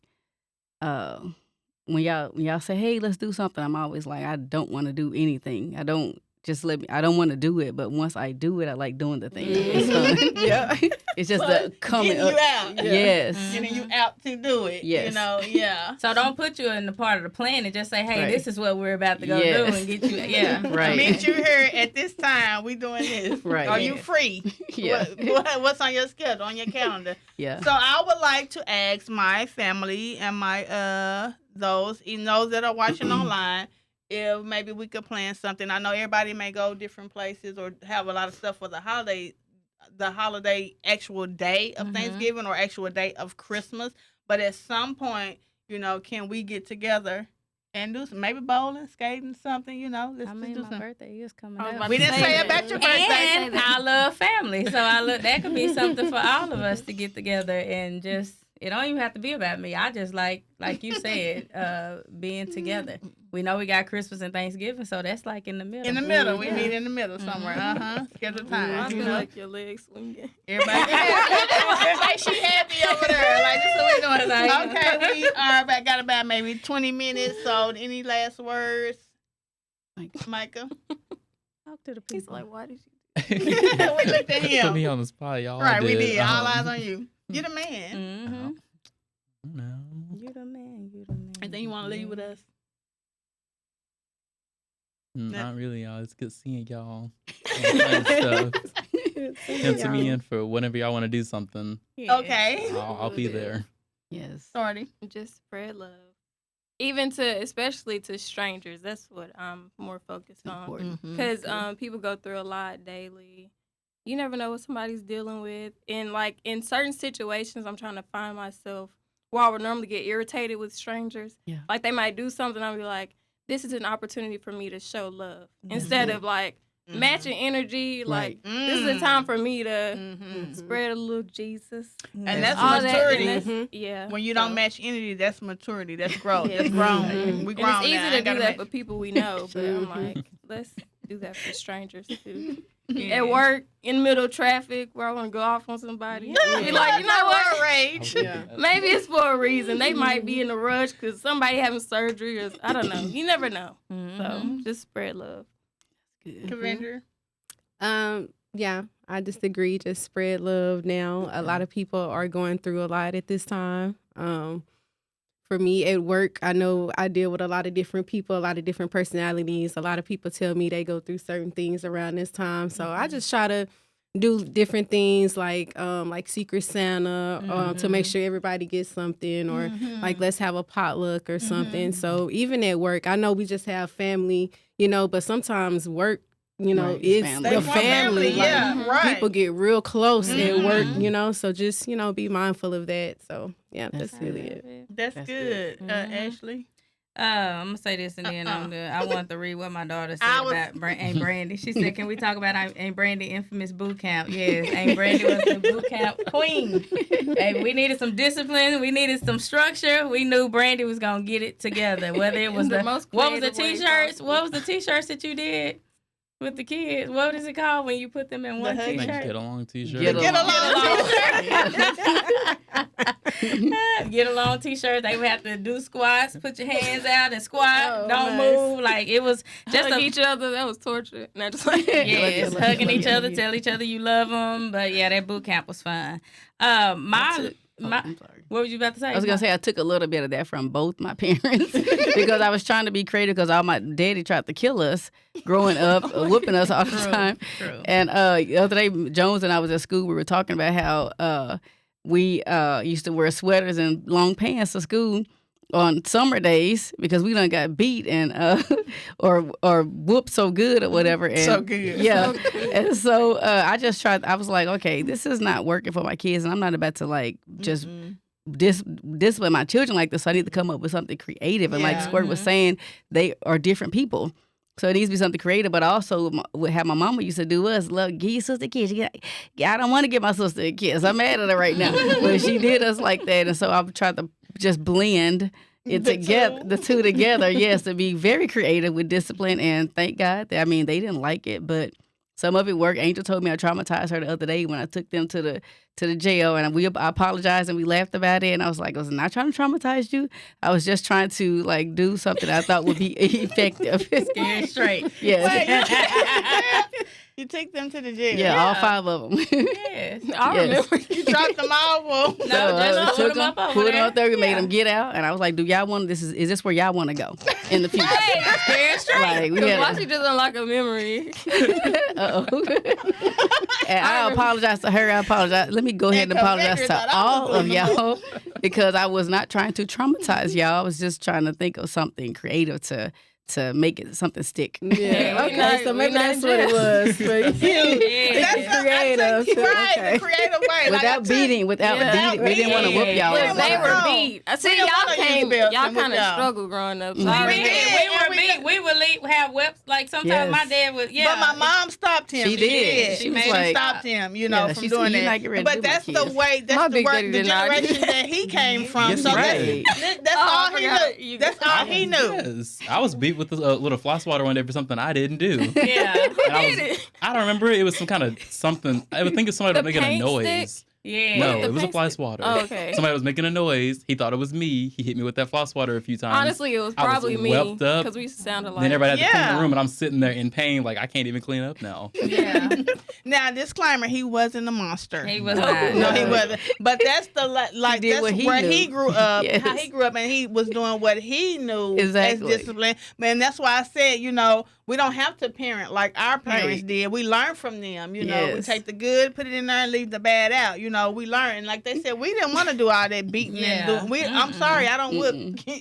C: When y'all say, hey, let's do something, I'm always like, I don't want to do anything. I don't want to do it, but once I do it, I like doing the thing. It's fun. Yeah. It's just the coming
A: getting you out.
C: Yeah. Yes.
A: Getting you out to do it.
C: Yes.
A: Yeah.
B: So don't put you in the part of the plan and just say, hey, this is what we're about to go do and get you. Yeah.
C: Right.
A: Meet you here at this time. We doing this.
C: Right.
A: Are you free?
C: Yeah.
A: What's on your schedule, on your calendar?
C: Yeah.
A: So I would like to ask my family and my those that are watching online, if maybe we could plan something. I know everybody may go different places or have a lot of stuff for the holiday the holiday actual day of Thanksgiving or actual day of Christmas. But at some point, can we get together and do some, maybe bowling, skating, something, let's just do
B: my
A: something.
B: birthday is coming up.
A: We didn't say about your birthday.
B: And I love family. So that could be something for all of us to get together and just, it don't even have to be about me. I just like you said, being together. We know we got Christmas and Thanksgiving, so that's like in the middle.
A: In the middle. We meet in the middle somewhere. Schedule time.
D: I feel like your legs swinging.
A: Everybody like she happy over there. Like, this is what we're doing. Like, okay, we are got about maybe 20 minutes. So any last words? Micah?
B: Talk to the people.
D: He's like, why did
A: we looked at him.
E: Put me on the spot, y'all.
A: Right, we did. All eyes on you. You're the man.
B: Mm-hmm.
E: No.
B: You're the man.
A: Anything you want to leave with us?
E: Not really, y'all. It's good seeing y'all. Stuff. Pencil me in for whenever y'all want to do something.
A: Yeah. Okay.
E: I'll be there.
C: Yes.
A: Sorry.
D: Just spread love. Even especially to strangers. That's what I'm more focused on. Because people go through a lot daily. You never know what somebody's dealing with. And, like, in certain situations, I'm trying to find myself where I would normally get irritated with strangers.
C: Yeah.
D: Like, they might do something, I'll be like, this is an opportunity for me to show love. Instead of, like, matching energy. Like, this is a time for me to spread a little Jesus.
A: And that's
D: all
A: maturity.
D: Yeah.
A: When you don't match energy, that's maturity. That's growth. That's grown. We grown.
D: And it's
A: now.
D: easy to do that for people we know, but I'm like, let's do that for strangers too. At work, in the middle of traffic, where I want to go off on somebody. Be like, you know what?
A: Rage.
D: Maybe it's for a reason. They might be in a rush because somebody having surgery or I don't know. You never know. So just spread love.
A: Kavendra?
F: Yeah, I just agree. Just spread love now. A lot of people are going through a lot at this time. For me at work, I know I deal with a lot of different people, a lot of different personalities. A lot of people tell me they go through certain things around this time. So I just try to do different things like Secret Santa to make sure everybody gets something or like let's have a potluck or something. So even at work, I know we just have family, but sometimes work, it's family. The family. Like, people get real close at work, so just, be mindful of that. So, yeah, that's really it.
A: That's good. Ashley?
B: I'm going to say this and then I'm good. I want to read what my daughter said about Aunt Brandy. She said, can we talk about Aunt Brandy infamous boot camp? Yes, Aunt Brandy was the boot camp queen. Hey, we needed some discipline. We needed some structure. We knew Brandy was going to get it together. Whether it was what was the T-shirts? What was the T-shirts that you did? With the kids, what is it called when you put them in one T-shirt?
E: Like get along T-shirt.
A: Get along
B: T-shirt. Get along T-shirt. They would have to do squats. Put your hands out and squat. Don't move. Like it was just
D: each other. That was torture. Not just like
B: yes, hugging each other, tell each other you love them. But yeah, that boot camp was fun. I'm sorry. What were you about to say?
C: I was going to say I took a little bit of that from both my parents because I was trying to be creative because all my daddy tried to kill us growing up, whooping us all the time.
B: True.
C: And the other day, Jones and I was at school. We were talking about how we used to wear sweaters and long pants to school on summer days because we done got beat and or whooped so good or whatever. And,
A: so good.
C: Yeah. And so I just tried. I was like, okay, this is not working for my kids, and I'm not about to like just discipline my children like this. So I need to come up with something creative. And like Squirt was saying, they are different people. So it needs to be something creative, but also what how my mama used to do us, love, give your sister a kiss. I don't want to give my sister a kiss. I'm mad at her right now. But she did us like that. And so I've tried to just blend it together, the two together, yes, to be very creative with discipline. And thank God that, they didn't like it, but some of it worked. Angel told me I traumatized her the other day when I took them to the jail, and I apologized and we laughed about it. And I was like, I was not trying to traumatize you. I was just trying to like do something I thought would be effective.
B: Scared straight.
C: Yes.
A: You took them to the jail.
C: Yeah, all 5 of them.
B: Yes.
D: I remember
A: You dropped them all.
B: No, just put them up over
C: put
B: there.
C: them up there, made them get out, and I was like, "Do y'all want this? Is this where y'all want to go in the future?"
D: Hey, scared straight.
C: Like, we had
D: Why she just unlock a memory?
C: And I apologize to her. I apologize. Let me go ahead and apologize to all of y'all because I was not trying to traumatize y'all. I was just trying to think of something creative to to make it something stick.
F: Yeah. Okay. So maybe that's what it was for you.
A: That's
F: creative.
A: The creative way.
C: Without beating. We didn't want to whoop y'all.
D: They were beat. I see y'all kind of struggled growing up. So
B: we would have whips. Like sometimes my dad would. Yeah.
A: But my mom stopped him.
C: She did.
A: She stopped him. You know, from doing that. But that's the way. That's the generation that he came from.
E: Yes,
A: so
E: right.
A: that's all he knew. That's all he knew.
E: Yes. I was beat with a little floss water one day for something I didn't do.
B: Yeah.
E: I don't remember. It was some kind of something. I would think it's somebody was making a noise.
D: Stick?
B: Yeah.
E: No, it was a floss water.
D: Oh, okay.
E: Somebody was making a noise. He thought it was me. He hit me with that floss water a few times.
D: Honestly, it was probably me because we sounded like.
E: Then everybody had to clean the room, and I'm sitting there in pain, like I can't even clean up now.
B: Yeah.
A: Now, disclaimer: he wasn't a monster.
B: He was not.
A: No, he wasn't. But that's the like that's where he grew up.
C: Yes.
A: How he grew up, and he was doing what he knew as discipline. Man, that's why I said, you know, we don't have to parent like our parents did. We learn from them. You know, we take the good, put it in there, and leave the bad out. You know, we learn. And like they said, we didn't want to do all that beating and doing. I'm sorry, I don't whip.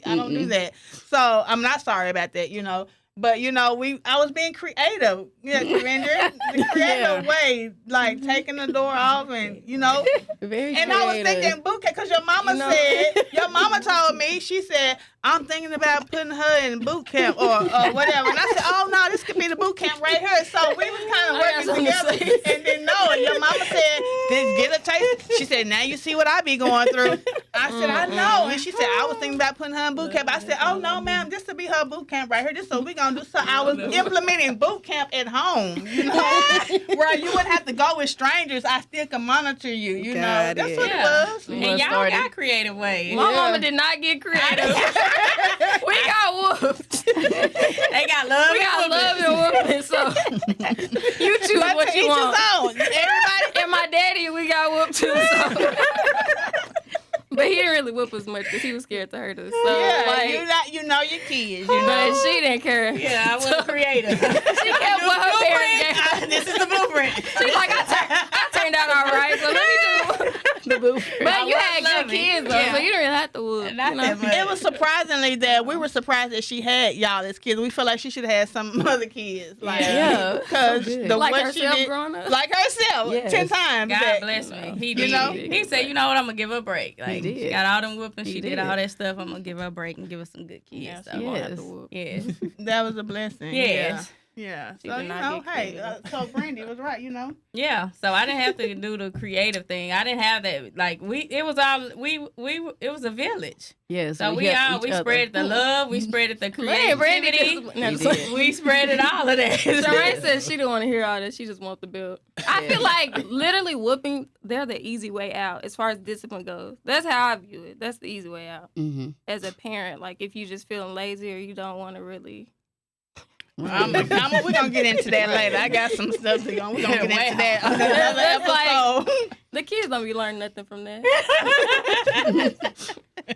A: I don't do that. So I'm not sorry about that. You know. But you know, I was being creative, the creative way, like taking the door off, and you know, and I was thinking boot camp because your mama told me, she said, I'm thinking about putting her in boot camp or whatever, and I said, oh no, this could be the boot camp right here. So we was kind of working together and didn't know it. Your mama said, get a taste. She said, now you see what I be going through. I said, I know, and she said, I was thinking about putting her in boot camp. I said, oh no, ma'am, this will be her boot camp right here. This so we gonna do. So I was implementing boot camp at home, you know, where you wouldn't have to go with strangers. I still can monitor you, you know. That's what it was.
B: And y'all got creative ways.
D: My mama did not get creative. We got whooped.
B: They got love.
D: We got love and whooping. So you choose what you want.
A: Everybody
D: and my daddy, we got whooped too. So. But he didn't really whoop us much because he was scared to hurt us. So,
A: you know your kids. You know?
D: But she didn't care.
B: Yeah, I was creative.
D: She kept what her parents gave.
A: This is the blueprint.
D: She's like, I turned out all right. So let me just the blueprint. But you had good kids though, so you didn't have to whoop.
A: It was surprisingly that we were surprised that she had y'all as kids. We felt like she should have had some other kids. Like, because the
D: like
A: what
D: herself
A: she did,
D: growing up.
A: like herself, 10 times.
B: God bless me. He did.
A: You know?
B: He said, you know what? I'm gonna give her a break. Like
C: did.
B: she got all them whooping. She did all that stuff. I'm gonna give her a break and give her some good kids. Yes.
A: That was a blessing.
B: Yes.
A: Yeah. So, you know, hey, so Brandy was right, you know?
B: Yeah. So I didn't have to do the creative thing. I didn't have that. Like, it was a village.
C: Yeah.
B: So we spread the love. We spread the creativity. We spread it all of that.
D: Sheree said she didn't want to hear all that. She just wants to build. I feel like literally whooping, they're the easy way out as far as discipline goes. That's how I view it. That's the easy way out.
C: Mm-hmm.
D: As a parent, like if you just feeling lazy or you don't want to really...
A: we're gonna get into that later. I got some stuff to go. We're gonna get into that on another episode.
D: Like, the kids don't be learning nothing from that.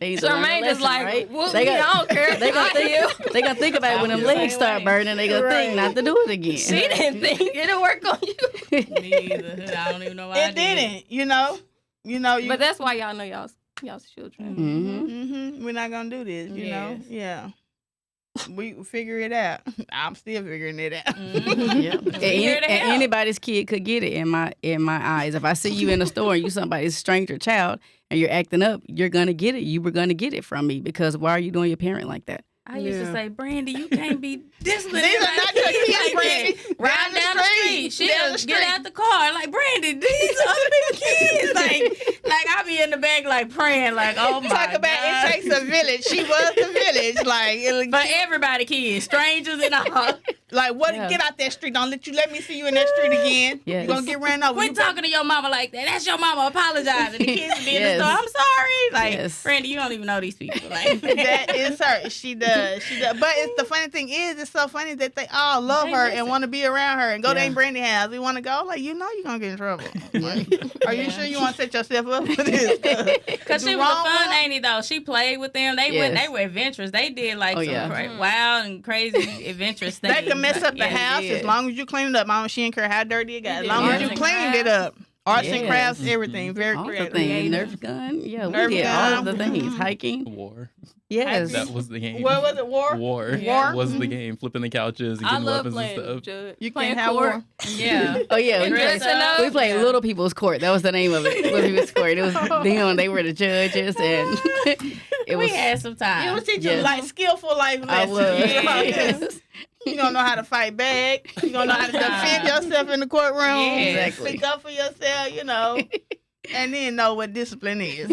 C: Charmaine
D: just like,
C: right?
D: I don't care.
C: They gonna think about it when them legs start burning. They gonna think not to do it again.
D: She didn't think it'll work on you.
B: Me either. I don't even know why
A: it didn't. You know.
D: But that's why y'all know y'all's children.
C: Mm-hmm.
A: We're not gonna do this. You know. Yeah. We figure it out. I'm still figuring it out.
C: Mm-hmm. And anybody's kid could get it in my eyes. If I see you in a store and you somebody's stranger child and you're acting up, you're gonna get it. You were gonna get it from me because why are you doing your parent like that?
B: I used to say, Brandy, you can't be disciplined.
A: These are not your kids, Brandy.
B: Riding down the street. She'll get out the car like, Brandy, these are other people's kids. Like I be in the back like praying, like, oh my God.
A: Talk about it takes a village. She was the village. Like,
B: but everybody kids, strangers and all.
A: Like, what? Yeah. Get out that street. Don't let me see you in that street again. Yes. You're going to get ran over.
B: Quit talking to your mama like that. That's your mama apologizing. The kids be in the store. I'm sorry. Like, Brandy, you don't even know these people. Like,
A: that is her. She does. But the funny thing is, it's so funny that they all love her and want to be around her and go to Aunt Brandy's house. We want to go. Like, you know you're going to get in trouble. Like, are you sure you want to set yourself up for this?
B: Because she was a fun auntie, though. She played with them. They were adventurous. They did, like, some wild and crazy adventurous things.
A: They can mess up the house as long as you clean it up. Mama, she didn't care how dirty it got. As long as you cleaned it up. Arts and crafts, everything. Very
C: all
A: creative.
C: the things. Nerf gun. Yeah,
A: Nerf
C: we did
A: gun.
C: all of the things. Hiking.
E: War.
C: Yes.
E: That was the game.
A: What was it? War?
E: War was the game. Flipping the couches and
D: I
E: getting
D: love
E: weapons and
D: playing
E: stuff.
D: judge.
A: You
D: playing
A: can't have
D: court.
A: war.
B: Yeah.
C: Oh yeah, we played
B: Yeah.
C: Little People's Court. That was the name of it. Little People's Court. It was them. They were the judges, and it was.
B: We had some time.
A: It was teaching
C: Yes.
A: like skillful life
C: I
A: lessons.
C: was.
B: Yes.
A: You gonna know how to fight back. You gonna know how to defend yourself in the courtroom.
B: Yeah,
C: exactly.
A: Speak up for yourself. And then know what discipline is.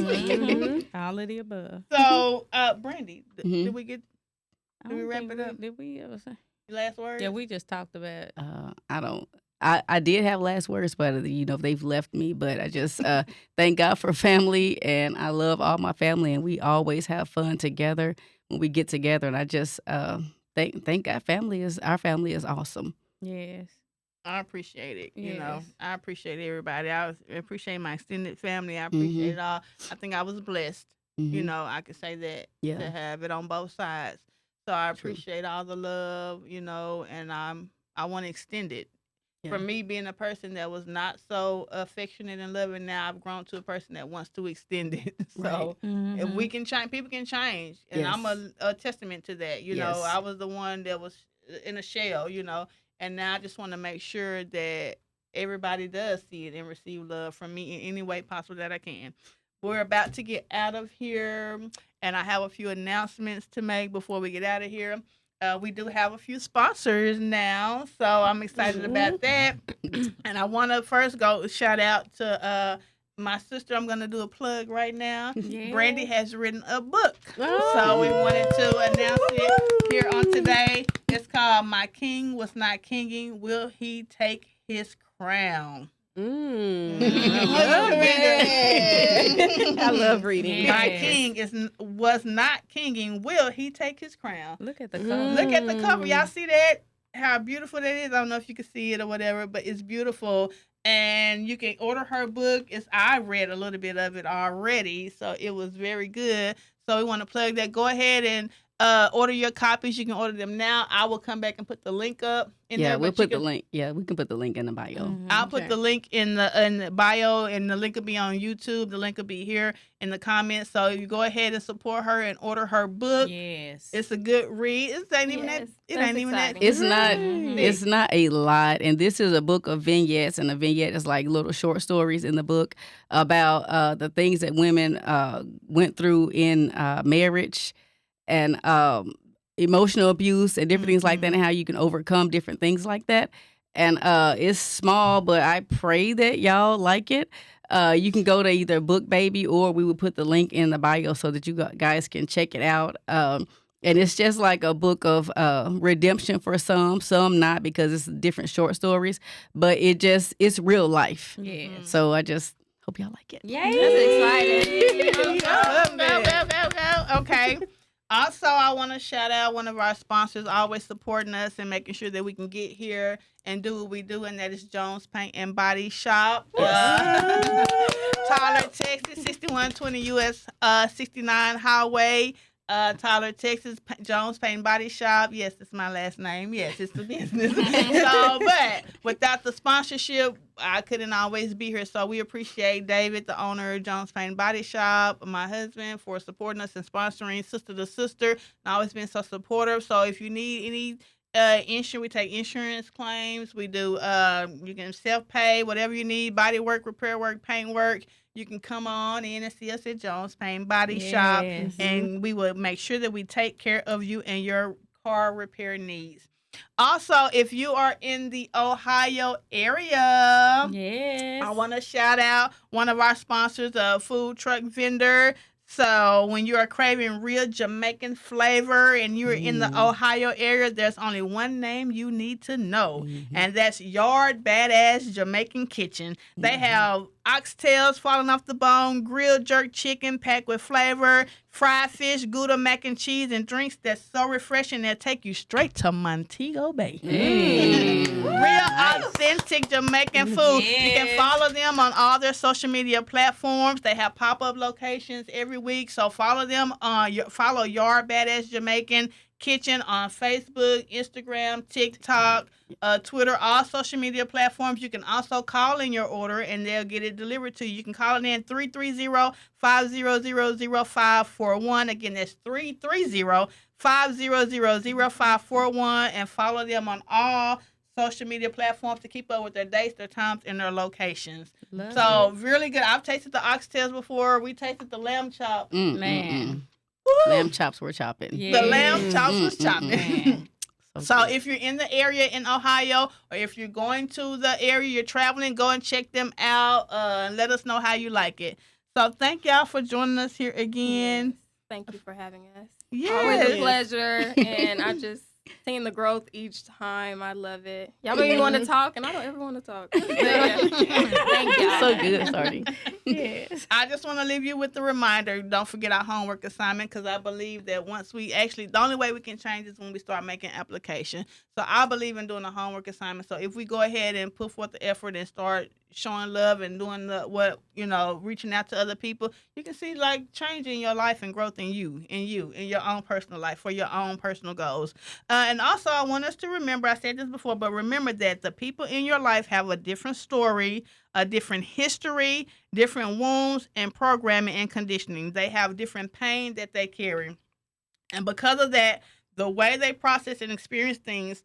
B: All of the above.
A: So, Brandy, did we get
B: I
A: we
B: don't
A: wrap
B: think
A: it up?
B: Did we ever say?
A: your last word?
B: Yeah, we just talked about.
C: I don't. I did have last words, but they've left me. But I just thank God for family, and I love all my family, and we always have fun together when we get together. And I just thank God, our family is awesome.
B: Yes.
A: I appreciate it.
B: Yes.
A: I appreciate everybody. I appreciate my extended family. I appreciate it all. I think I was blessed.
C: Mhm.
A: I could say that
C: Yeah.
A: to have it on both sides. So I
C: True.
A: appreciate all the love, and I want to extend it.
C: Yeah.
A: For me, being a person that was not so affectionate and loving, now I've grown to a person that wants to extend it. So if we can change, people can change, and
C: Yes.
A: I'm a testament to that.
C: Yes.
A: I was the one that was in a shell, and now I just want to make sure that everybody does see it and receive love from me in any way possible that I can. We're about to get out of here, and I have a few announcements to make before we get out of here. We do have a few sponsors now, so I'm excited about that. And I want to first go shout out to my sister. I'm going to do a plug right now.
B: Yeah.
A: Brandy has written a book, so we wanted to announce it here on today. It's called "My King Was Not Kinging. Will He Take His Crown?"
F: I love reading.
B: Yeah.
A: My
B: Yes.
A: king was not kinging. Will he take his crown?
B: Look at the cover.
A: Look at the cover. Y'all see that? How beautiful that is. I don't know if you can see it or whatever, but it's beautiful. And you can order her book. I read a little bit of it already, so it was very good. So we want to plug that. Go ahead and order your copies. You can order them now. I will come back and put the link up in there.
C: We'll
A: but you
C: put the
A: can-
C: link. Yeah, we can put the link in the bio.
A: I'll put the link in the bio, and the link will be on YouTube. The link will be here in the comments. So you go ahead and support her and order her book.
B: Yes.
A: It's a good read. It ain't even that.
D: Yes,
A: It
D: that's
A: ain't even that.
D: exciting.
C: It's not.
B: Mhm.
C: It's not a lot, and this is a book of vignettes, and a vignette is like little short stories in the book about the things that women went through in marriage, and emotional abuse and different things like that, and how you can overcome different things like that. And it's small, but I pray that y'all like it. You can go to either Book Baby, or we will put the link in the bio so that you guys can check it out. And it's just like a book of redemption for some not, because it's different short stories, but it's real life.
B: Yes.
C: So I just hope y'all like it.
B: Yay.
D: That's exciting.
A: Go. Okay. Also, I want to shout out one of our sponsors, always supporting us and making sure that we can get here and do what we do, and that is Jones Paint and Body Shop. Tyler, Texas, 6120 US 69 Highway. Tyler, Texas, Jones Paint and Body Shop. Yes, it's my last name. Yes, it's the business. But without the sponsorship, I couldn't always be here. So we appreciate David, the owner of Jones Paint and Body Shop, my husband, for supporting us and sponsoring Sister to Sister, and always been so supportive. So if you need any insurance, we take insurance claims. We do, you can self-pay, whatever you need, body work, repair work, paint work. You can come on in and see us at Jones Paint Body Shop,
B: Yes.
A: and we will make sure that we take care of you and your car repair needs. Also, if you are in the Ohio area,
B: Yes.
A: I want to shout out one of our sponsors, a food truck vendor. So when you are craving real Jamaican flavor and you're in the Ohio area, there's only one name you need to know, and that's Yard Badass Jamaican Kitchen. They have oxtails falling off the bone, grilled jerk chicken packed with flavor, fried fish, Gouda mac and cheese, and drinks that's so refreshing they'll take you straight to Montego Bay. Real authentic Jamaican food. You can
B: Yes.
A: follow them on all their social media platforms. They have pop-up locations every week, so follow them. Follow Yard Badass Jamaican Kitchen on Facebook, Instagram, TikTok, Twitter, all social media platforms. You can also call in your order and they'll get it delivered to you. You can call it in 330-500-0541. Again, that's 330-500-0541, and follow them on all social media platforms to keep up with their dates, their times, and their locations. Really good. I've tasted the oxtails before. We tasted the lamb chop.
B: Man.
C: Lamb chops were chopping.
A: Yeah. The lamb chops was chopping. So if you're in the area in Ohio, or if you're going to the area, you're traveling, go and check them out. And let us know how you like it. So thank y'all for joining us here again.
D: Yes. Thank you for having us.
A: Yes.
D: Always a pleasure. And I just seeing the growth each time. I love it. Y'all make me want to talk, and I don't ever want to talk. Thank you.
C: So good, Sardi.
A: Yes. I just want to leave you with the reminder, don't forget our homework assignment, because I believe that once we actually, the only way we can change is when we start making application. So I believe in doing a homework assignment. So if we go ahead and put forth the effort and start showing love and doing reaching out to other people, you can see like change in your life and growth in you, in your own personal life for your own personal goals. And also I want us to remember, I said this before, but remember that the people in your life have a different story, a different history, different wounds and programming and conditioning. They have different pain that they carry. And because of that, the way they process and experience things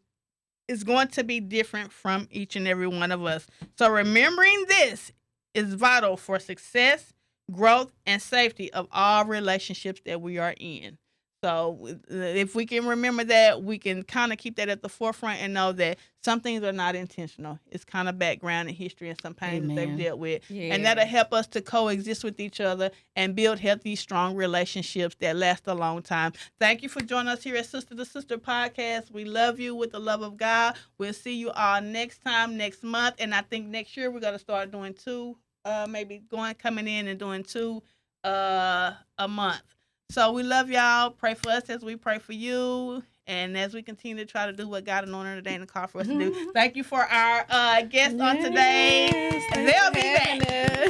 A: is going to be different from each and every one of us. So remembering this is vital for success, growth, and safety of all relationships that we are in. So if we can remember that, we can kind of keep that at the forefront and know that some things are not intentional. It's kind of background and history and some pain that they've dealt with. Yeah. And that'll help us to coexist with each other and build healthy, strong relationships that last a long time. Thank you for joining us here at Sister to Sister Podcast. We love you with the love of God. We'll see you all next time, next month. And I think next year we're going to start doing two, coming in and doing two a month. So we love y'all. Pray for us as we pray for you. And as we continue to try to do what God anointed today and called for us to do. Thank you for our guests on today. They'll be back.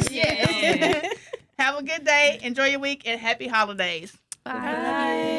A: Yes. Have a good day. Enjoy your week and happy holidays.
C: Bye.